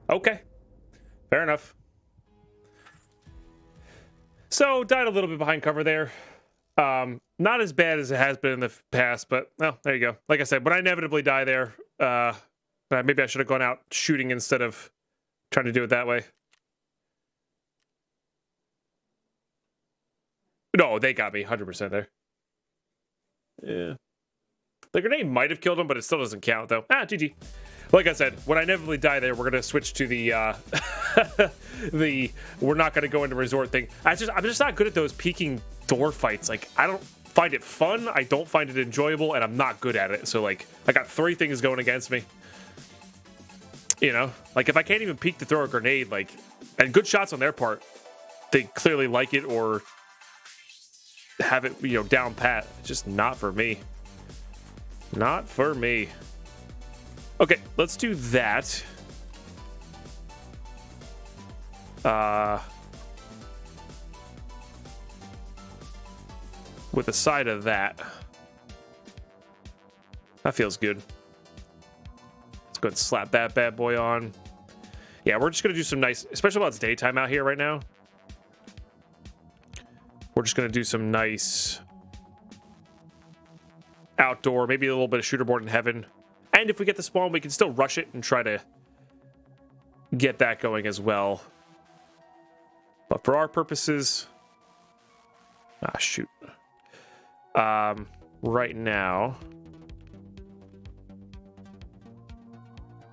A: Okay. Fair enough. So, died a little bit behind cover there. Not as bad as it has been in the past, but, well, there you go. Like I said, when I inevitably die there, maybe I should have gone out shooting instead of trying to do it that way. No, they got me 100% there. Yeah. The grenade might have killed him, but it still doesn't count, though. Ah, GG. Like I said, when I inevitably die there, we're going to switch to the, we're not going to go into resort thing. I'm just not good at those peeking door fights. Like, I don't find it fun, I don't find it enjoyable, and I'm not good at it. So, like, I got 3 things going against me. You know? Like, if I can't even peek to throw a grenade, like, and good shots on their part, they clearly like it or have it, you know, down pat. It's just not for me. Not for me. Okay, let's do that. With a side of that. That feels good. Let's go ahead and slap that bad boy on. Yeah, we're just going to do some nice, especially while it's daytime out here right now. We're just going to do some nice outdoor, maybe a little bit of shooter board in heaven. And if we get the spawn, we can still rush it and try to get that going as well. But for our purposes... Ah, shoot. Right now...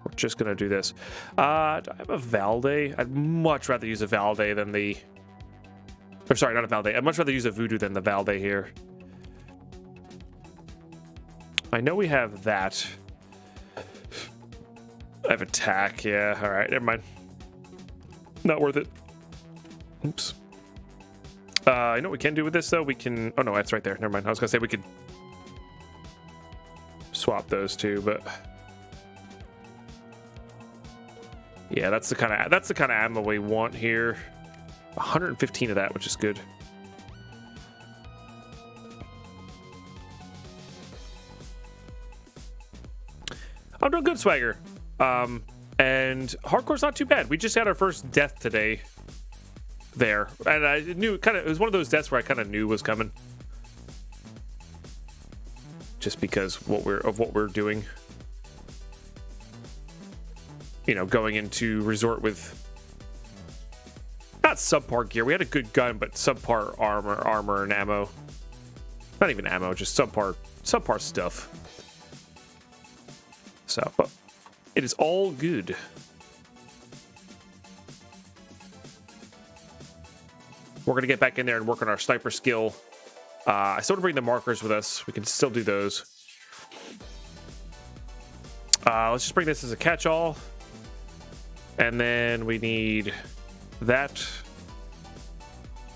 A: We're just gonna do this. Do I have a Valde? I'd much rather use a Valde than the... Or sorry, not a Valde. I'd much rather use a Voodoo than the Valde here. I know we have that. I have attack, yeah. All right, never mind. Not worth it. Oops. You know what we can do with this, though? We can... Oh, no, that's right there. Never mind. I was gonna say we could swap those two, but... Yeah, that's the kind of ammo we want here. 115 of that, which is good. I'm doing good, Swagger. And hardcore's not too bad. We just had our first death today. There, and I knew it was one of those deaths where I kind of knew was coming, just because what we're doing. You know, going into resort with not subpar gear. We had a good gun, but subpar armor and ammo. Not even ammo, just subpar stuff. So, but it is all good. We're going to get back in there and work on our sniper skill. I still want to bring the markers with us. We can still do those. Let's just bring this as a catch-all. And then we need that.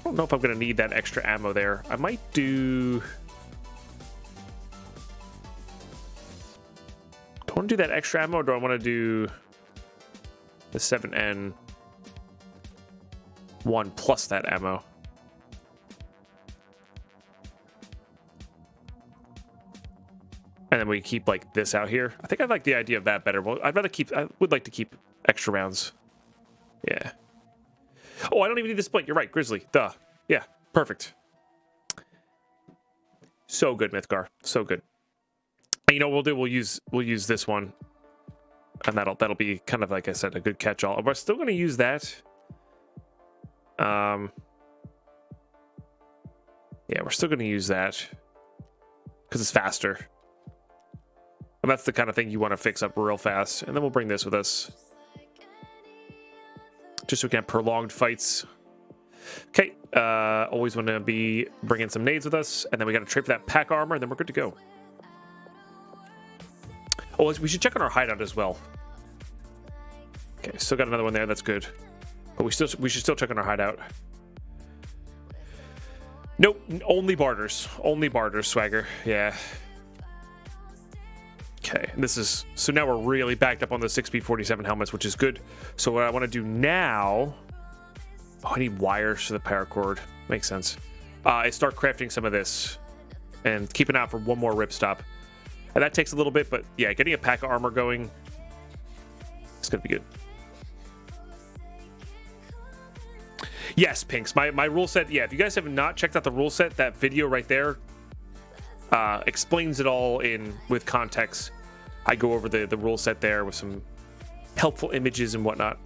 A: I don't know if I'm going to need that extra ammo there. I might do... Do I want to do that extra ammo, or do I want to do the 7N? 1 plus that ammo. And then we keep like this out here. I think I like the idea of that better. Well, I would like to keep extra rounds. Yeah. Oh, I don't even need this plate. You're right, Grizzly. Duh. Yeah, perfect. So good, Mythgar. So good. And you know what we'll do? We'll use this one. And that'll be kind of, like I said, a good catch-all. We're still gonna use that. Yeah, we're still going to use that because it's faster. And that's the kind of thing you want to fix up real fast. And then we'll bring this with us, just so we can have prolonged fights. Okay, always want to be bringing some nades with us. And then we got to trade for that pack armor, and then we're good to go. Oh, we should check on our hideout as well. Okay, still got another one there. That's good. But we should still check on our hideout. Nope, only barters. Only barters, Swagger. Yeah. Okay, so now we're really backed up on the 6B47 helmets, which is good. So what I want to do now... Oh, I need wires for the paracord. Makes sense. Is start crafting some of this. And keep an eye out for one more ripstop. And that takes a little bit, but yeah, getting a pack of armor going... It's going to be good. Yes, Pinks. My rule set. Yeah, if you guys have not checked out the rule set, that video right there explains it all with context. I go over the rule set there with some helpful images and whatnot.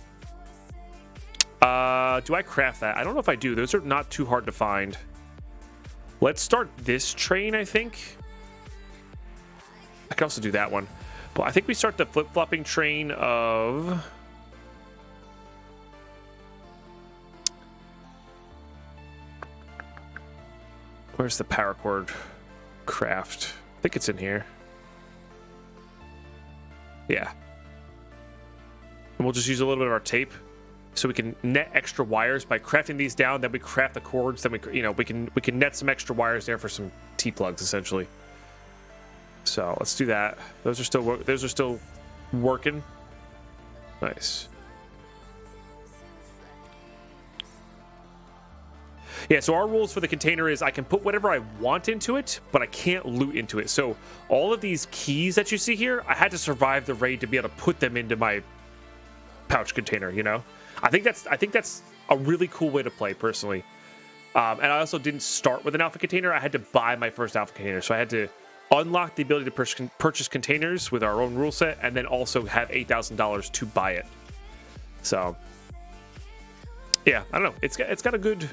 A: Do I craft that? I don't know if I do. Those are not too hard to find. Let's start this train, I think. I can also do that one. But I think we start the flip-flopping train of... Where's the paracord craft? I think it's in here. Yeah. And we'll just use a little bit of our tape so we can net extra wires by crafting these down. Then we craft the cords. Then we can net some extra wires there for some T-plugs essentially. So let's do that. Those are still working. Nice. Yeah, so our rules for the container is I can put whatever I want into it, but I can't loot into it. So all of these keys that you see here, I had to survive the raid to be able to put them into my pouch container, you know? I think that's a really cool way to play, personally. And I also didn't start with an alpha container. I had to buy my first alpha container. So I had to unlock the ability to purchase containers with our own rule set, and then also have $8,000 to buy it. So, yeah, I don't know. It's got a good...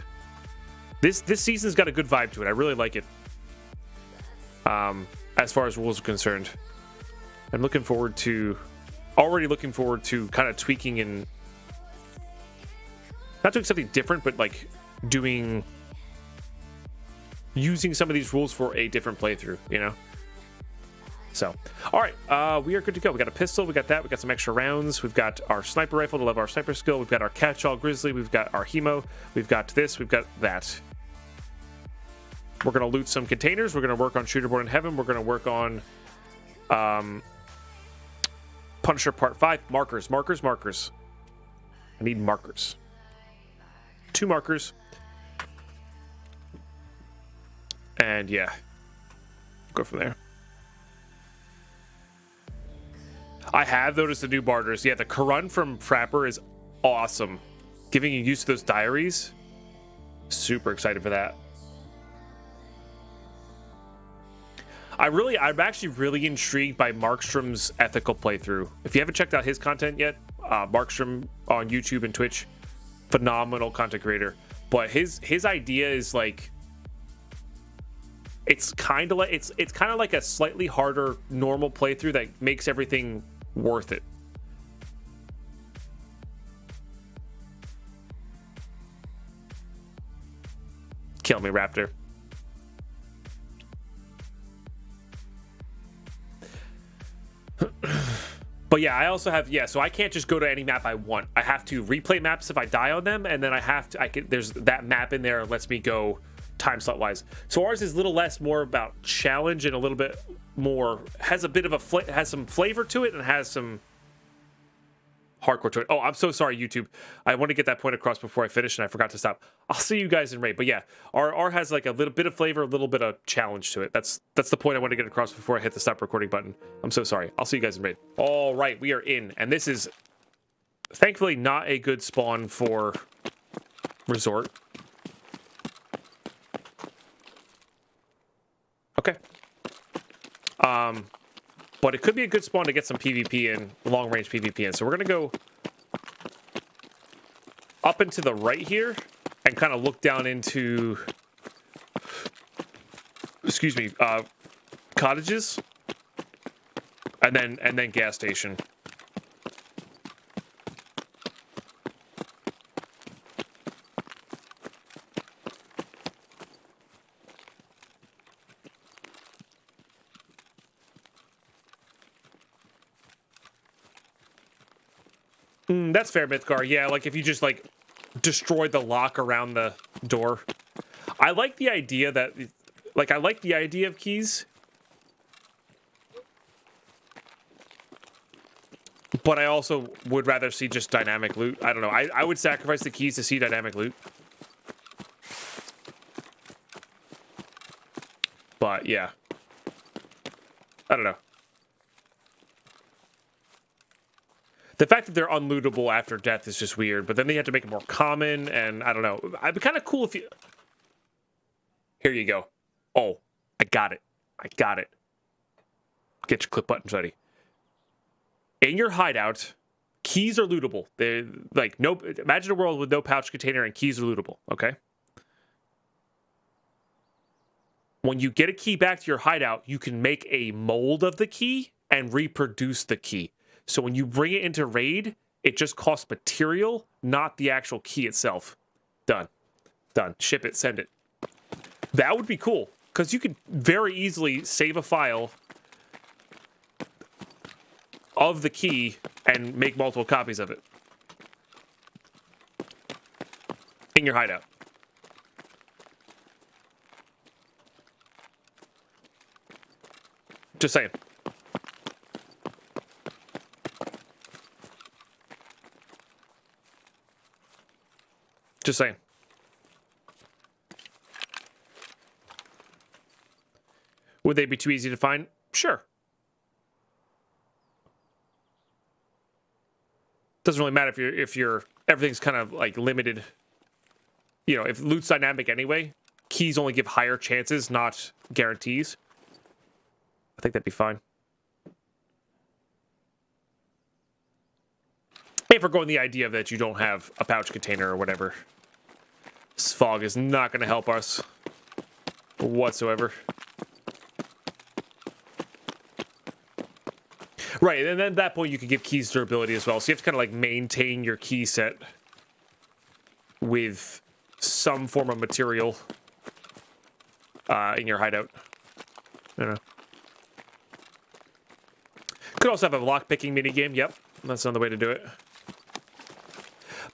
A: This season's got a good vibe to it. I really like it. As far as rules are concerned. I'm looking forward to already looking forward to kind of tweaking and not doing something different, but like using some of these rules for a different playthrough, you know? So, all right, we are good to go. We got a pistol, we got that, we got some extra rounds, we've got our sniper rifle to level our sniper skill, we've got our catch-all grizzly, we've got our hemo, we've got this, we've got that. We're gonna loot some containers, we're gonna work on Shooter Born in Heaven, we're gonna work on Punisher Part 5. Markers. I need markers. 2 markers. And yeah, go from there. I have noticed the new barters. Yeah, the Karun from Frapper is awesome. Giving you use to those diaries. Super excited for that. I'm actually really intrigued by Markstrom's ethical playthrough. If you haven't checked out his content yet, Markstrom on YouTube and Twitch, phenomenal content creator. But his idea is like, it's kind of like a slightly harder normal playthrough that makes everything worth it. Kill me, Raptor. But yeah, I also have, so I can't just go to any map I want. I have to replay maps if I die on them, and then there's that map in there that lets me go time slot wise. So ours is a little less more about challenge and a little bit more, has a bit of has some flavor to it and has some hardcore to it. Oh, I'm so sorry, YouTube. I want to get that point across before I finish, and I forgot to stop. I'll see you guys in raid. But yeah, our has like a little bit of flavor, a little bit of challenge to it. That's the point I want to get across before I hit the stop recording button. I'm so sorry. I'll see you guys in raid. All right, we are in, and this is thankfully not a good spawn for resort. Okay. But it could be a good spawn to get some PvP in, long-range PvP in. So we're going to go up and to the right here and kind of look down into, excuse me, cottages and then gas station. That's fair, Mythgar. Yeah, like if you just like destroyed the lock around the door. I like the idea that, like, I like the idea of keys, but I also would rather see just dynamic loot. I don't know. I would sacrifice the keys to see dynamic loot. But yeah, I don't know. The fact that they're unlootable after death is just weird, but then they have to make it more common, and I don't know. It'd be kind of cool if you... Here you go. Oh, I got it. Get your clip buttons ready. In your hideout, keys are lootable. They're like, no... Imagine a world with no pouch container and keys are lootable, okay? When you get a key back to your hideout, you can make a mold of the key and reproduce the key. So when you bring it into raid, it just costs material, not the actual key itself. Done. Ship it, send it. That would be cool, because you could very easily save a file of the key and make multiple copies of it in your hideout. Just saying. Just saying. Would they be too easy to find? Sure. Doesn't really matter if you're everything's kind of like limited. You know, if loot's dynamic anyway, keys only give higher chances, not guarantees. I think that'd be fine. If we're going the idea that you don't have a pouch container or whatever. This fog is not going to help us whatsoever. Right, and then at that point you can give keys durability as well. So you have to kind of like maintain your key set with some form of material in your hideout. You know. Could also have a lock-picking minigame. Yep, that's another way to do it.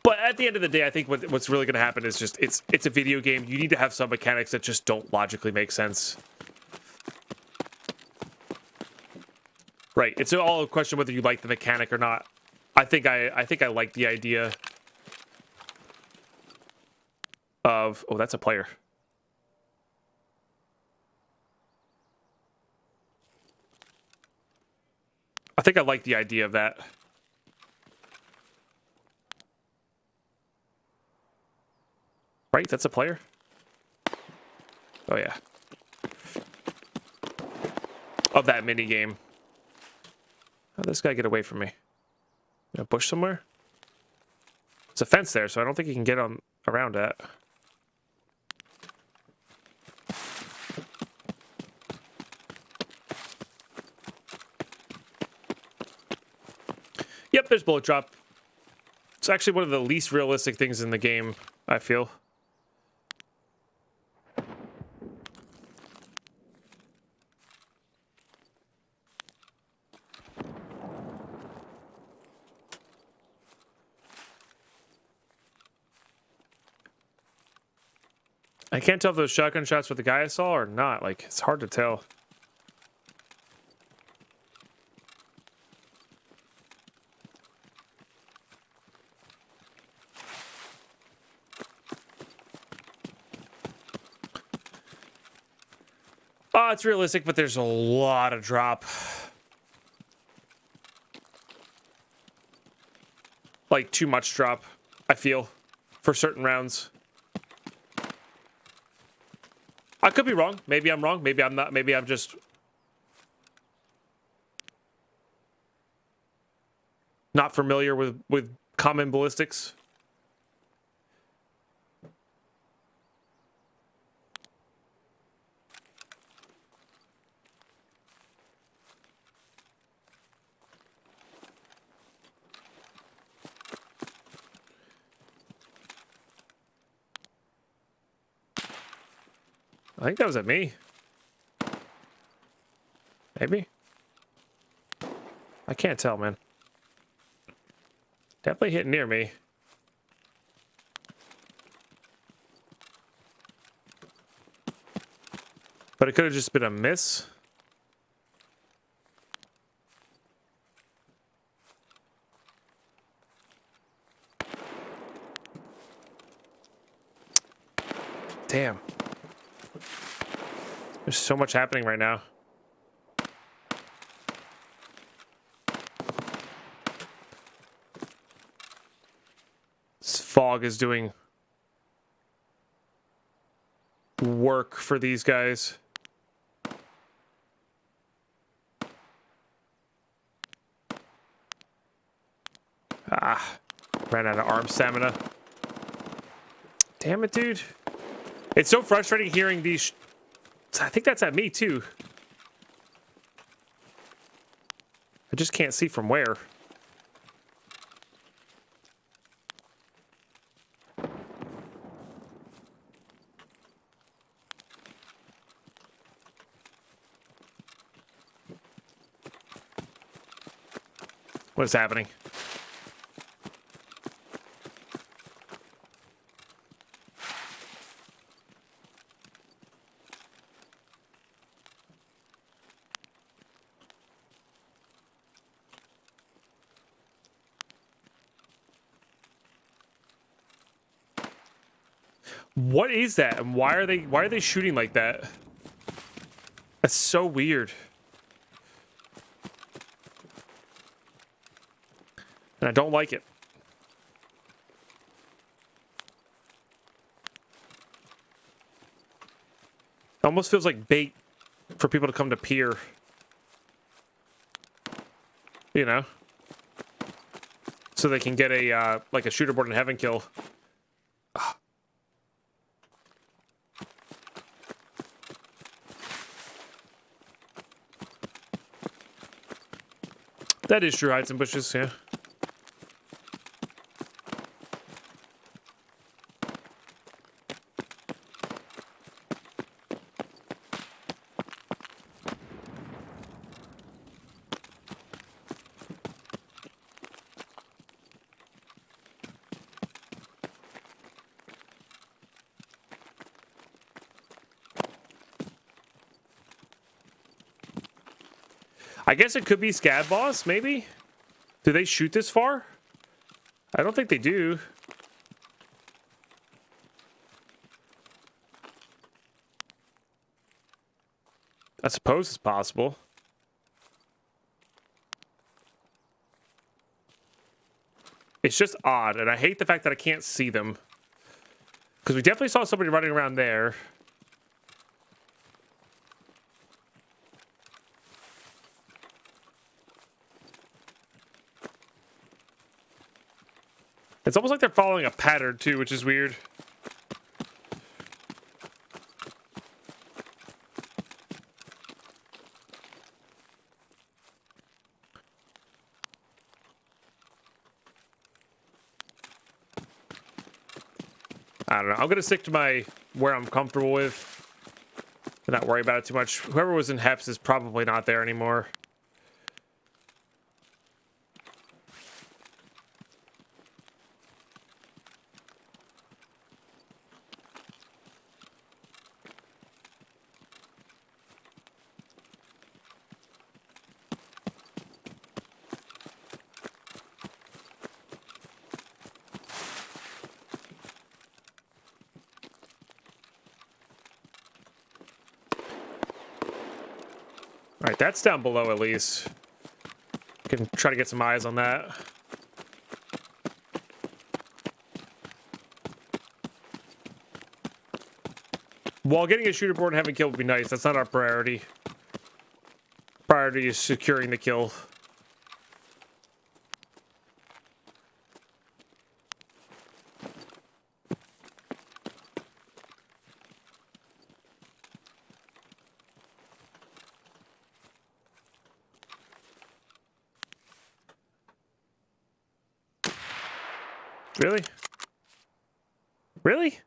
A: But at the end of the day, I think what's really going to happen is just it's a video game. You need to have some mechanics that just don't logically make sense. Right. It's all a question whether you like the mechanic or not. I think I like the idea of that's a player. I think I like the idea of that. Right? That's a player? Oh, yeah. Of that mini game. How'd this guy get away from me? In a bush somewhere? There's a fence there, so I don't think he can get on around that. Yep, there's bullet drop. It's actually one of the least realistic things in the game, I feel. I can't tell if those shotgun shots were the guy I saw or not. Like, it's hard to tell. Oh, it's realistic, but there's a lot of drop. Like, too much drop, I feel, for certain rounds. I could be wrong. Maybe I'm wrong. Maybe I'm not. Maybe I'm just not familiar with common ballistics. I think that was at me. Maybe. I can't tell, man. Definitely hit near me. But it could have just been a miss. Damn. There's so much happening right now. This fog is doing work for these guys. Ah, ran out of arm stamina. Damn it, dude. It's so frustrating hearing these. I think that's at me, too. I just can't see from where. What is happening? What is that? And why are they shooting like that? That's so weird. And I don't like it. It almost feels like bait for people to come to pier. You know? So they can get a like a shooter board in heaven kill. That is true. Hides and bushes, yeah. I guess it could be Scab Boss, maybe? Do they shoot this far? I don't think they do. I suppose it's possible. It's just odd, and I hate the fact that I can't see them. Because we definitely saw somebody running around there. It's almost like they're following a pattern, too, which is weird. I don't know. I'm going to stick to where I'm comfortable with. And not worry about it too much. Whoever was in Heps is probably not there anymore. Alright, that's down below at least. Can try to get some eyes on that. While getting a shooter board and having a kill would be nice, that's not our priority. Priority is securing the kill. Really? Really?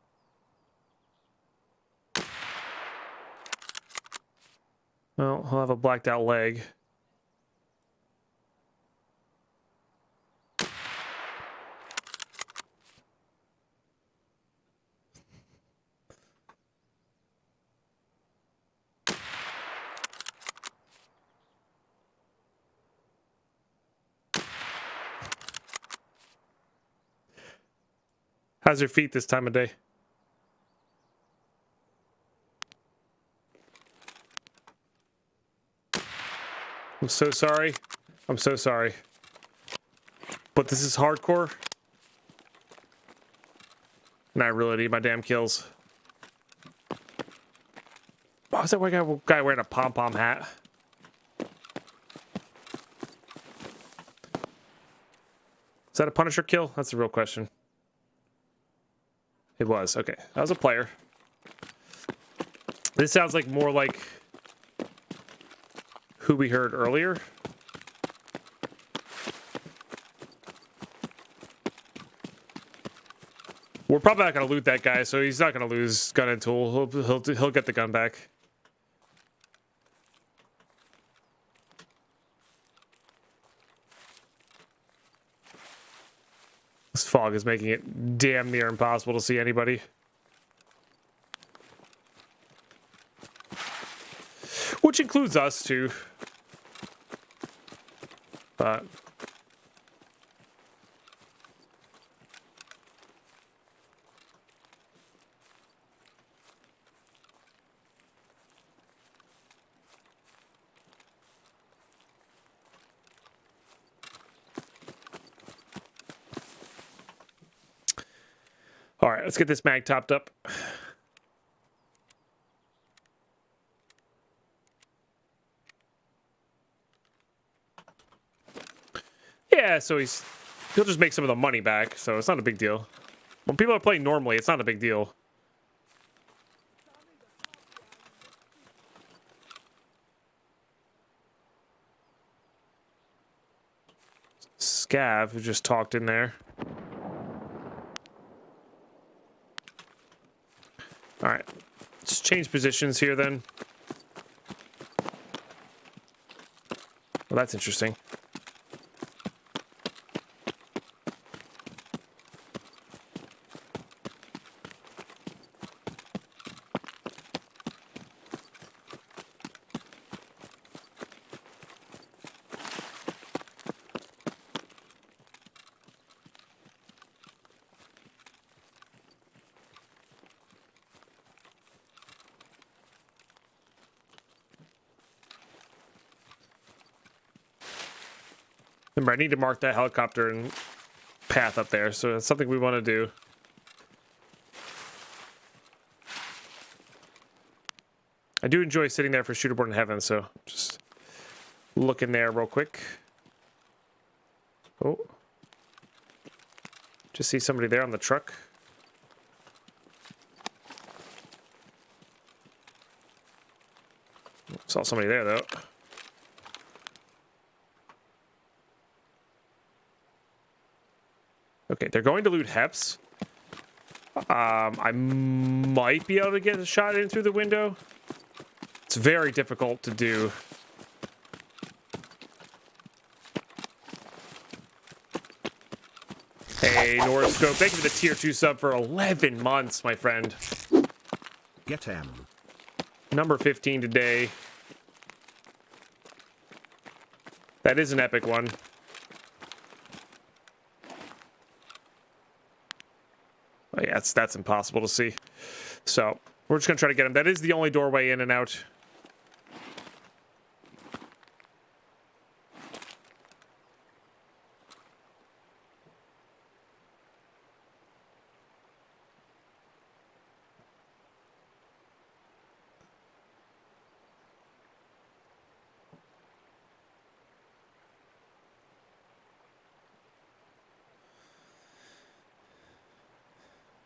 A: Well, he'll have a blacked out leg. How's your feet this time of day? I'm so sorry. I'm so sorry. But this is hardcore. And I really need my damn kills. Why is that guy wearing a pom-pom hat? Is that a Punisher kill? That's the real question. It was. Okay. That was a player. This sounds like more like who we heard earlier. We're probably not going to loot that guy, so he's not going to lose gun and tool. He'll get the gun back. This fog is making it damn near impossible to see anybody. Which includes us, too. But... all right, let's get this mag topped up. Yeah, so he'll just make some of the money back, so it's not a big deal. When people are playing normally, it's not a big deal. Scav who just talked in there. All right, let's change positions here then. Well, that's interesting. Remember, I need to mark that helicopter and path up there, so that's something we want to do. I do enjoy sitting there for Shooterborn in Heaven, so just look in there real quick. Oh. Just see somebody there on the truck. Saw somebody there, though. Okay, they're going to loot Heps. I might be able to get a shot in through the window. It's very difficult to do. Hey, Noroscope, thank you for the tier 2 sub for 11 months, my friend.
B: Get him.
A: Number 15 today. That is an epic one. Oh, yeah, that's impossible to see. So, we're just going to try to get him. That is the only doorway in and out.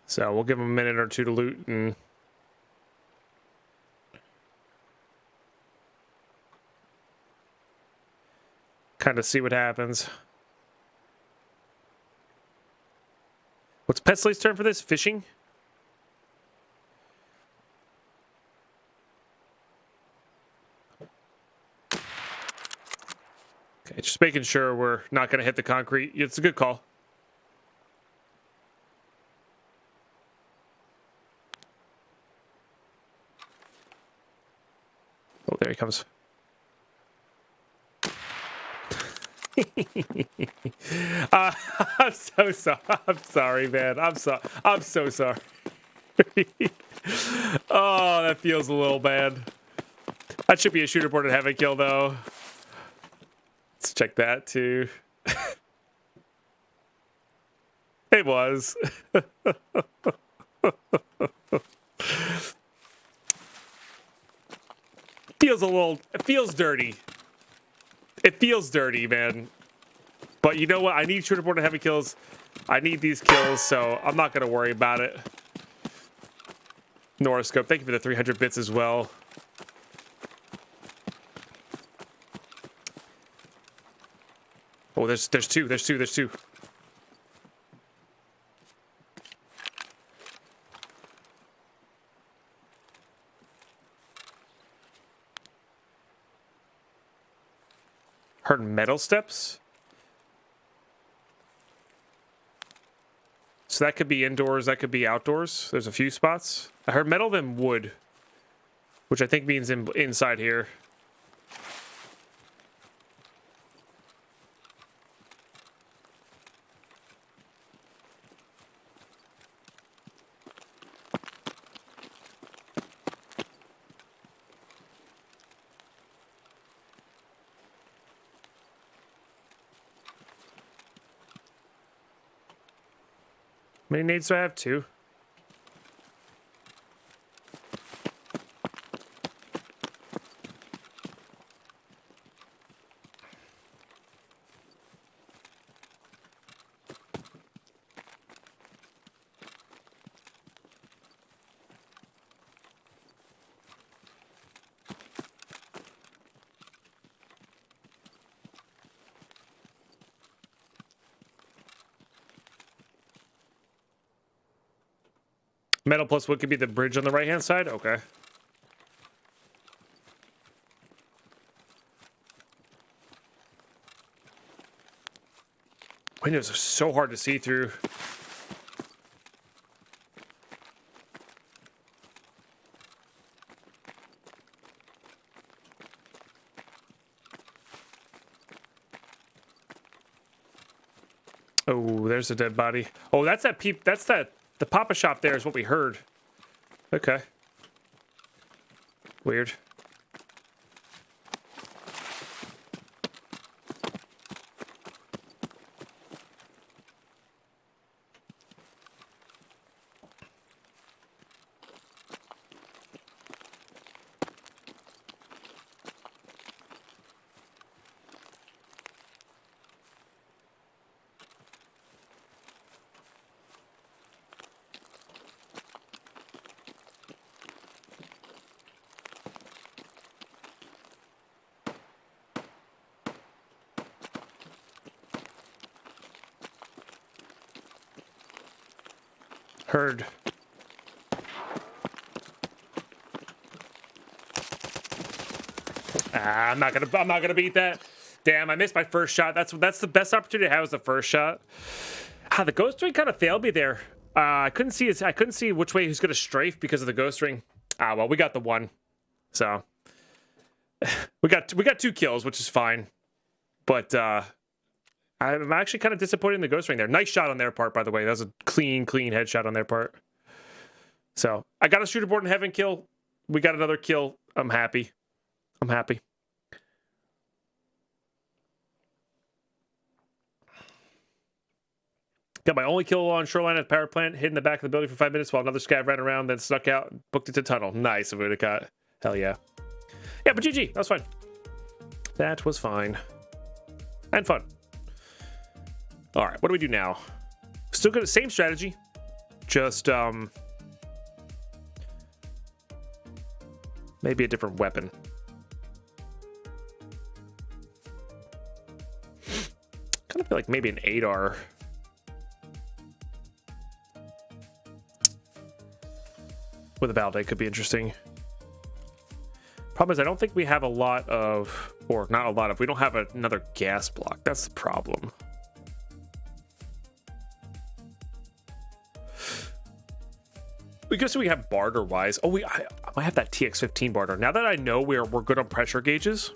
A: So, we'll give him a minute or two to loot and... kind of see what happens. What's Petsley's term for this? Fishing? Okay, just making sure we're not going to hit the concrete. It's a good call. Oh, there he comes. I'm so sorry. I'm sorry, man. I'm so sorry. Oh, that feels a little bad. That should be a Shooterborn in Heaven kill, though. Let's check that too. It was. It feels dirty. It feels dirty, man. But you know what? I need Shooterborn in Heaven kills. I need these kills, so I'm not going to worry about it. Noroscope, thank you for the 300 bits as well. Oh, there's two. There's two. Heard metal steps? So that could be indoors, that could be outdoors. There's a few spots. I heard metal, then wood, which I think means inside here. How many nades do I have? 2. Metal plus wood could be the bridge on the right-hand side? Okay. Windows are so hard to see through. Oh, there's a dead body. Oh, that's that peep. That's that. The Papa Shop there is what we heard. Okay. Weird. Heard. Ah, I'm not gonna beat that. Damn, I missed my first shot. That's the best opportunity I had was the first shot. Ah, the ghost ring kind of failed me there. I couldn't see which way he's gonna strafe because of the ghost ring. Ah, well, we got the one. So we got 2 kills, which is fine. But I'm actually kind of disappointed in the ghost ring there. Nice shot on their part, by the way. That was a clean headshot on their part. So I got a shooter board in heaven kill. We got another kill. I'm happy. I'm happy. Got my only kill on shoreline at the power plant. Hid in the back of the building for 5 minutes while another scav ran around, then snuck out, booked it to tunnel. Nice, Avudicat. Hell yeah. Yeah, but GG. That was fine. That was fine. And fun. All right, what do we do now? Still good. Same strategy. Just maybe a different weapon. Kind of feel like maybe an 8R. With a Valde could be interesting. Problem is, I don't think we have a lot of, or not a lot of, we don't have another gas block. That's the problem. We guess we have barter wise. Oh, I might have that TX15 barter. Now that I know we're good on pressure gauges,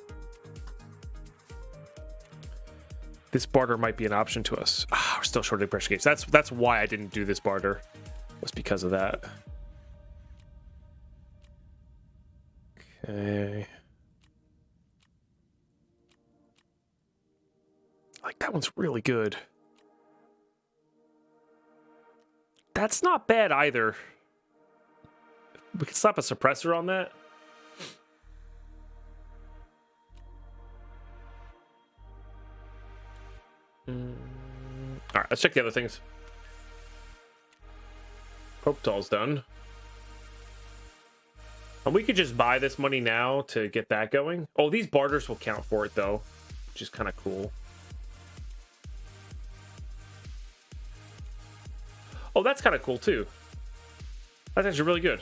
A: this barter might be an option to us. Ah, we're still short of pressure gauge. That's why I didn't do this barter. Was because of that. Okay. Like, that one's really good. That's not bad either. We could slap a suppressor on that. All right, let's check the other things. Proptol's done. And we could just buy this money now to get that going. Oh, these barters will count for it, though, which is kind of cool. Oh, that's kind of cool, too. That's actually really good.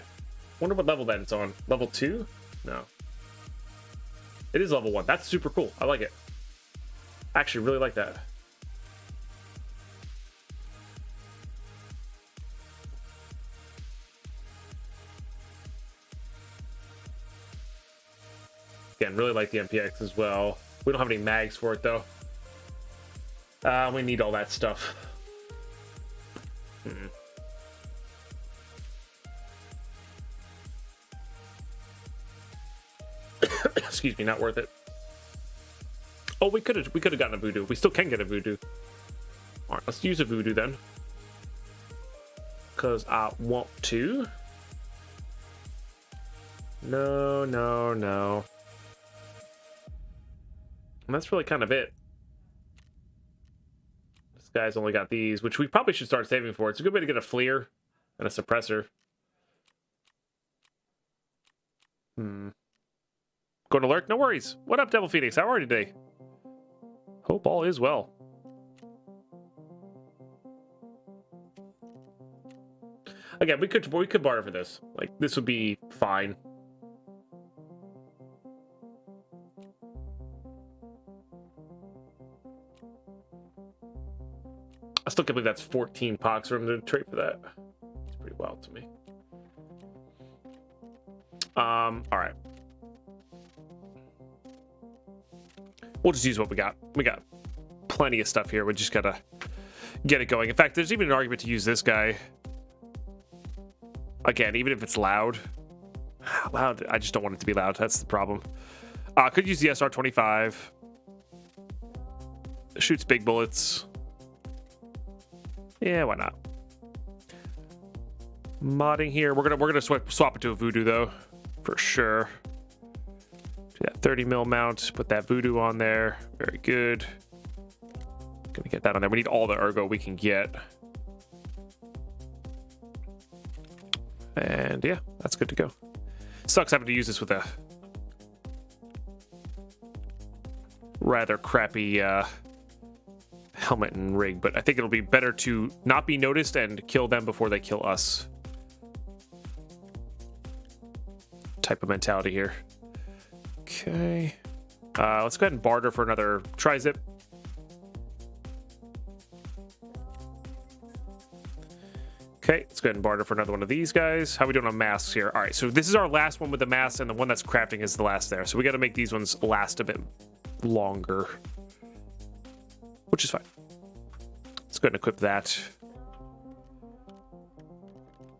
A: Wonder what level that it's on. Level 2? No. It is level 1. That's super cool. I like it. I actually really like that. Again, really like the MPX as well. We don't have any mags for it, though. We need all that stuff. Excuse me, not worth it. Oh, we could have gotten a voodoo. We still can get a voodoo. All right, let's use a voodoo then, because I want to. No. And that's really kind of it. This guy's only got these, which we probably should start saving for. It's a good way to get a fleer and a suppressor. Going to lurk? No worries. What up, Devil Phoenix? How are you today? Hope all is well. Again, we could barter for this. Like, this would be fine. I still can't believe that's 14 pox for him to trade for that. It's pretty wild to me. All right. We'll just use what we got. We got plenty of stuff here. We just gotta get it going. In fact, there's even an argument to use this guy. Again, even if it's loud. Loud, I just don't want it to be loud. That's the problem. Could use the SR-25. Shoots big bullets. Yeah, why not? Modding here. We're gonna swap it to a voodoo though, for sure. Do that 30 mil mount. Put that voodoo on there. Very good. Gonna get that on there. We need all the ergo we can get. And yeah, that's good to go. Sucks having to use this with a rather crappy helmet and rig, but I think it'll be better to not be noticed and kill them before they kill us. Type of mentality here. Okay. Let's go ahead and barter for another tri-zip. Okay, let's go ahead and barter for another one of these guys. How are we doing on masks here? All right, so this is our last one with the masks, and the one that's crafting is the last there. So we got to make these ones last a bit longer, which is fine. Let's go ahead and equip that.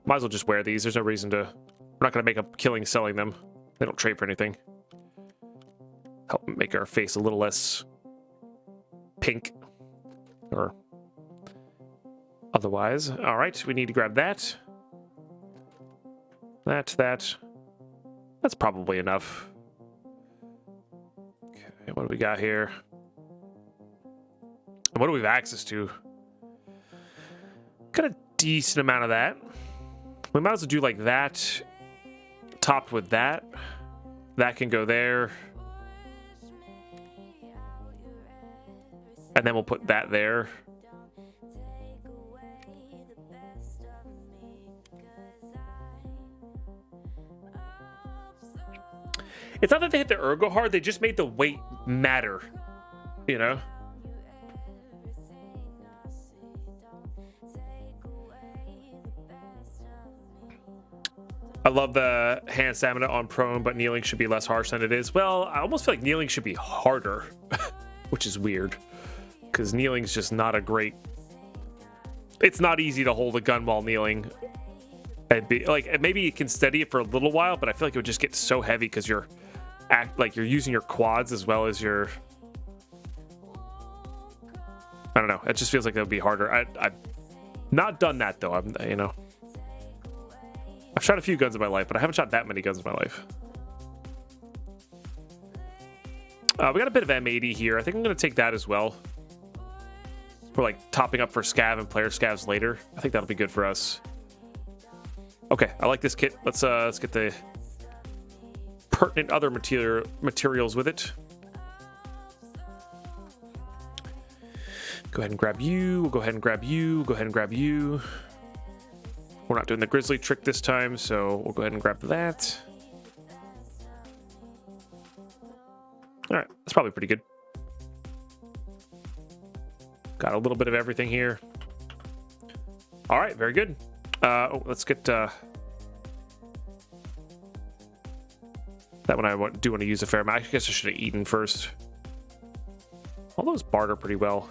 A: Might as well just wear these. There's no reason to... We're not going to make a killing selling them. They don't trade for anything. Help make our face a little less pink. Or... otherwise. All right, we need to grab that. That. That's probably enough. Okay, what do we got here? And what do we have access to? Got a decent amount of that. We might as well do like that, topped with that. That can go there. And then we'll put that there. It's not that they hit the ergo hard, they just made the weight matter, you know? I love the hand stamina on prone, but kneeling should be less harsh than it is. Well, I almost feel like kneeling should be harder, which is weird, because kneeling's just not a great... It's not easy to hold a gun while kneeling. And be, like, maybe you can steady it for a little while, but I feel like it would just get so heavy because you're using your quads as well as your... I don't know. It just feels like that would be harder. I've not done that though. I've shot a few guns in my life, but I haven't shot that many guns in my life. We got a bit of M80 here. I think I'm going to take that as well. We're like topping up for scav and player scavs later. I think that'll be good for us. Okay, I like this kit. Let's get the pertinent other materials with it. Go ahead and grab you. We'll go ahead and grab you. Go ahead and grab you. We're not doing the grizzly trick this time, so we'll go ahead and grab that. All right, that's probably pretty good. Got a little bit of everything here. All right, very good. Let's get that one. I do want to use a fair amount. I guess I should have eaten first. All those barter pretty well.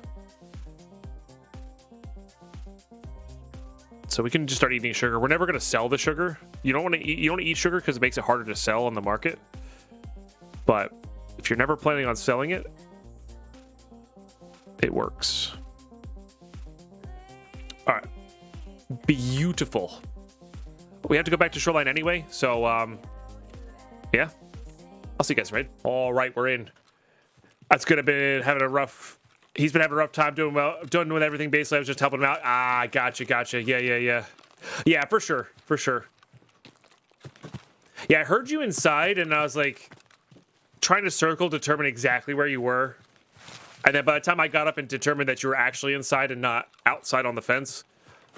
A: So we can just start eating sugar. We're never going to sell the sugar. You don't want to eat. You don't want to eat sugar because it makes it harder to sell on the market. But if you're never planning on selling it, it works. All right. Beautiful. We have to go back to Shoreline anyway, so yeah. I'll see you guys, right? All right, we're in. That's good. I've been having a rough... He's been having a rough time doing with everything. Basically, I was just helping him out. Ah, gotcha. Yeah. Yeah, for sure. Yeah, I heard you inside, and I was like trying to determine exactly where you were. And then by the time I got up and determined that you were actually inside and not outside on the fence,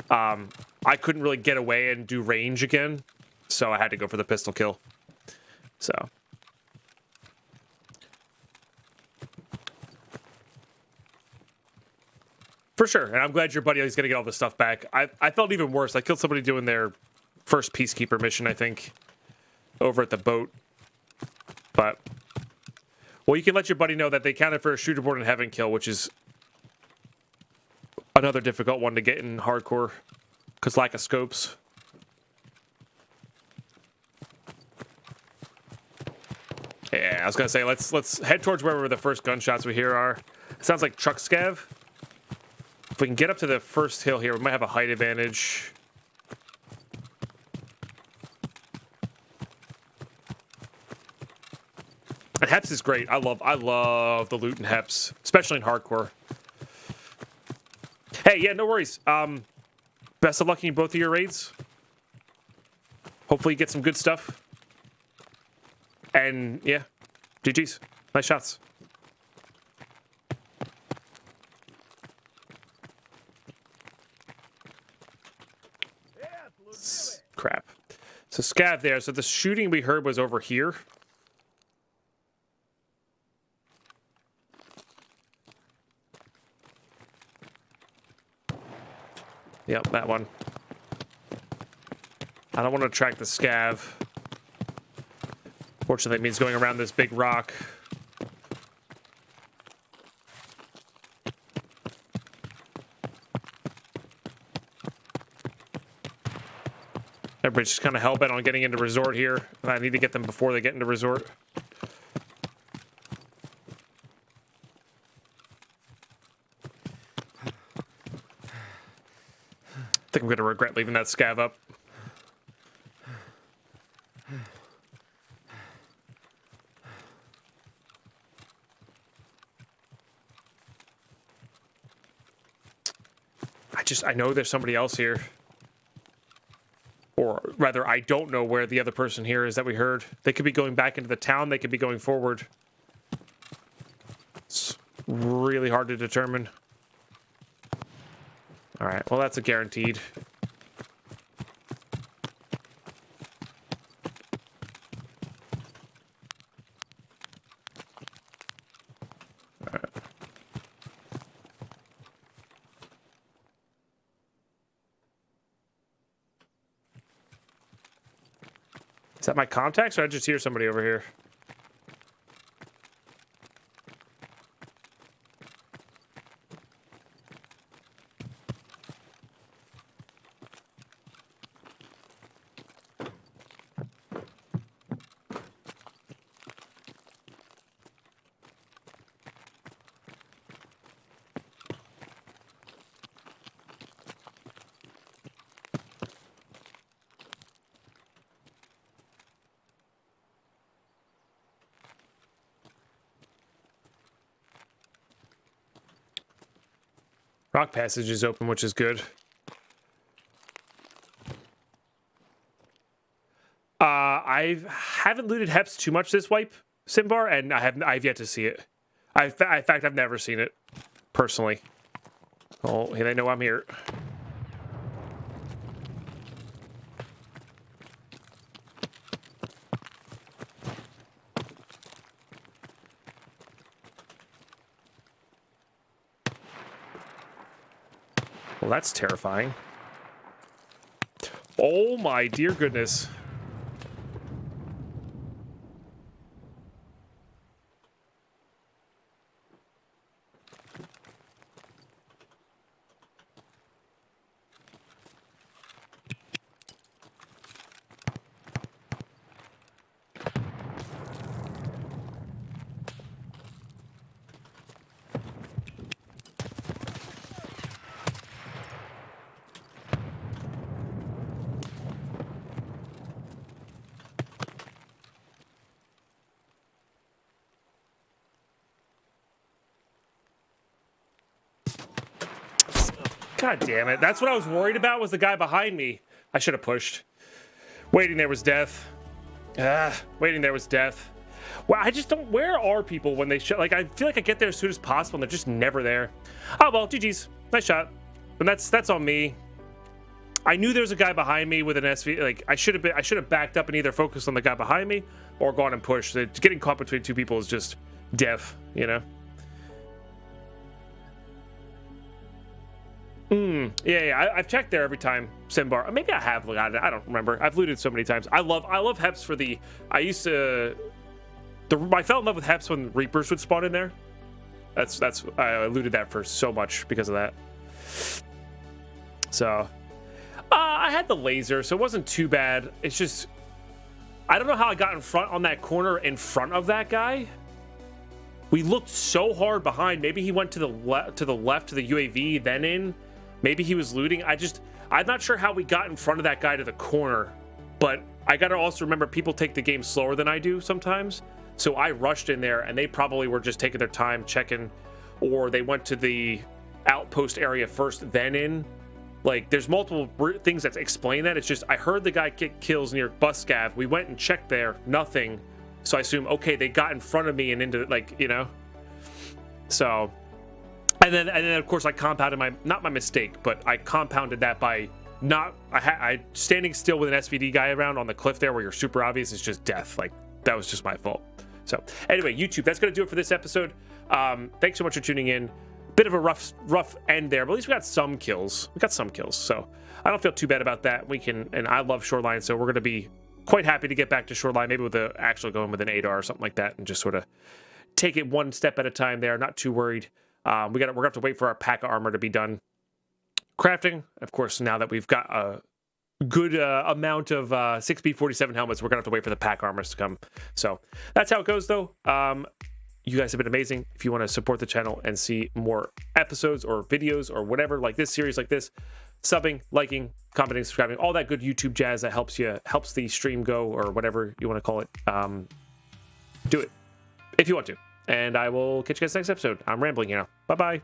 A: I couldn't really get away and do range again, so I had to go for the pistol kill. So. For sure, and I'm glad your buddy is going to get all this stuff back. I felt even worse. I killed somebody doing their first Peacekeeper mission, I think, over at the boat. But, well, you can let your buddy know that they counted for a shooter board in heaven kill, which is another difficult one to get in hardcore, because lack of scopes. Yeah, I was going to say, let's head towards wherever the first gunshots we hear are. It sounds like truck scav. If we can get up to the first hill here, we might have a height advantage. And Heps is great. I love the loot in Heps, especially in hardcore. Hey, yeah, no worries. Best of luck in both of your raids. Hopefully you get some good stuff. And yeah, GG's. Nice shots. Crap. So scav there. So the shooting we heard was over here. Yep, that one. I don't want to track the scav. Fortunately, it means going around this big rock. Everybody's just kind of hell-bent on getting into resort here. And I need to get them before they get into resort. I think I'm going to regret leaving that scav up. I know there's somebody else here. Or rather, I don't know where the other person here is that we heard. They could be going back into the town. They could be going forward. It's really hard to determine. All right, well, that's a guaranteed. All right. Is that my contacts, or I just hear somebody over here? Rock passage is open, which is good. I haven't looted Heps too much this wipe, Simbar, and I've yet to see it. In fact, I've never seen it personally. Oh, hey, they know I'm here. Well, that's terrifying. Oh my dear goodness. God damn it. That's what I was worried about, was the guy behind me. I should have pushed. Waiting there was death. Waiting there was death. Well, I just don't... Where are people when they show... Like, I feel like I get there as soon as possible, and they're just never there. Oh, well, GG's. Nice shot. And that's on me. I knew there was a guy behind me with an SV. Like I should have backed up and either focused on the guy behind me or gone and pushed. Getting caught between two people is just death, you know. Yeah. I've checked there every time. Simbar. Maybe I have got it. I don't remember. I've looted so many times. I love Heps for the. I used to. I fell in love with Heps when Reapers would spawn in there. That's I looted that for so much because of that. So. I had the laser, so it wasn't too bad. It's just, I don't know how I got in front on that corner in front of that guy. We looked so hard behind. Maybe he went to the left to the UAV, then in. Maybe he was looting. I'm not sure how we got in front of that guy to the corner, but I gotta also remember people take the game slower than I do sometimes. So I rushed in there, and they probably were just taking their time checking, or they went to the outpost area first, then in. Like, there's multiple things that explain that. It's just, I heard the guy get kills near bus scav. We went and checked there, nothing. So I assume, okay, they got in front of me and into, like, you know. So, and then of course I compounded not my mistake, but I compounded that by I standing still with an SVD guy around on the cliff there where you're super obvious is just death. Like, that was just my fault. So anyway, YouTube, that's gonna do it for this episode. Thanks so much for tuning in. Bit of a rough end there, but at least we got some kills. So I don't feel too bad about that. And I love Shoreline, so we're going to be quite happy to get back to Shoreline, maybe with actually going with an 8R or something like that, and just sort of take it one step at a time there. Not too worried. We're gonna have to wait for our pack of armor to be done crafting. Of course, now that we've got a good amount of 6B47 helmets, we're gonna have to wait for the pack armors to come. So that's how it goes, though. You guys have been amazing. If you want to support the channel and see more episodes or videos or whatever, like this series like this, subbing, liking, commenting, subscribing, all that good YouTube jazz that helps the stream go, or whatever you want to call it. Do it if you want to. And I will catch you guys next episode. I'm rambling here now. Bye-bye.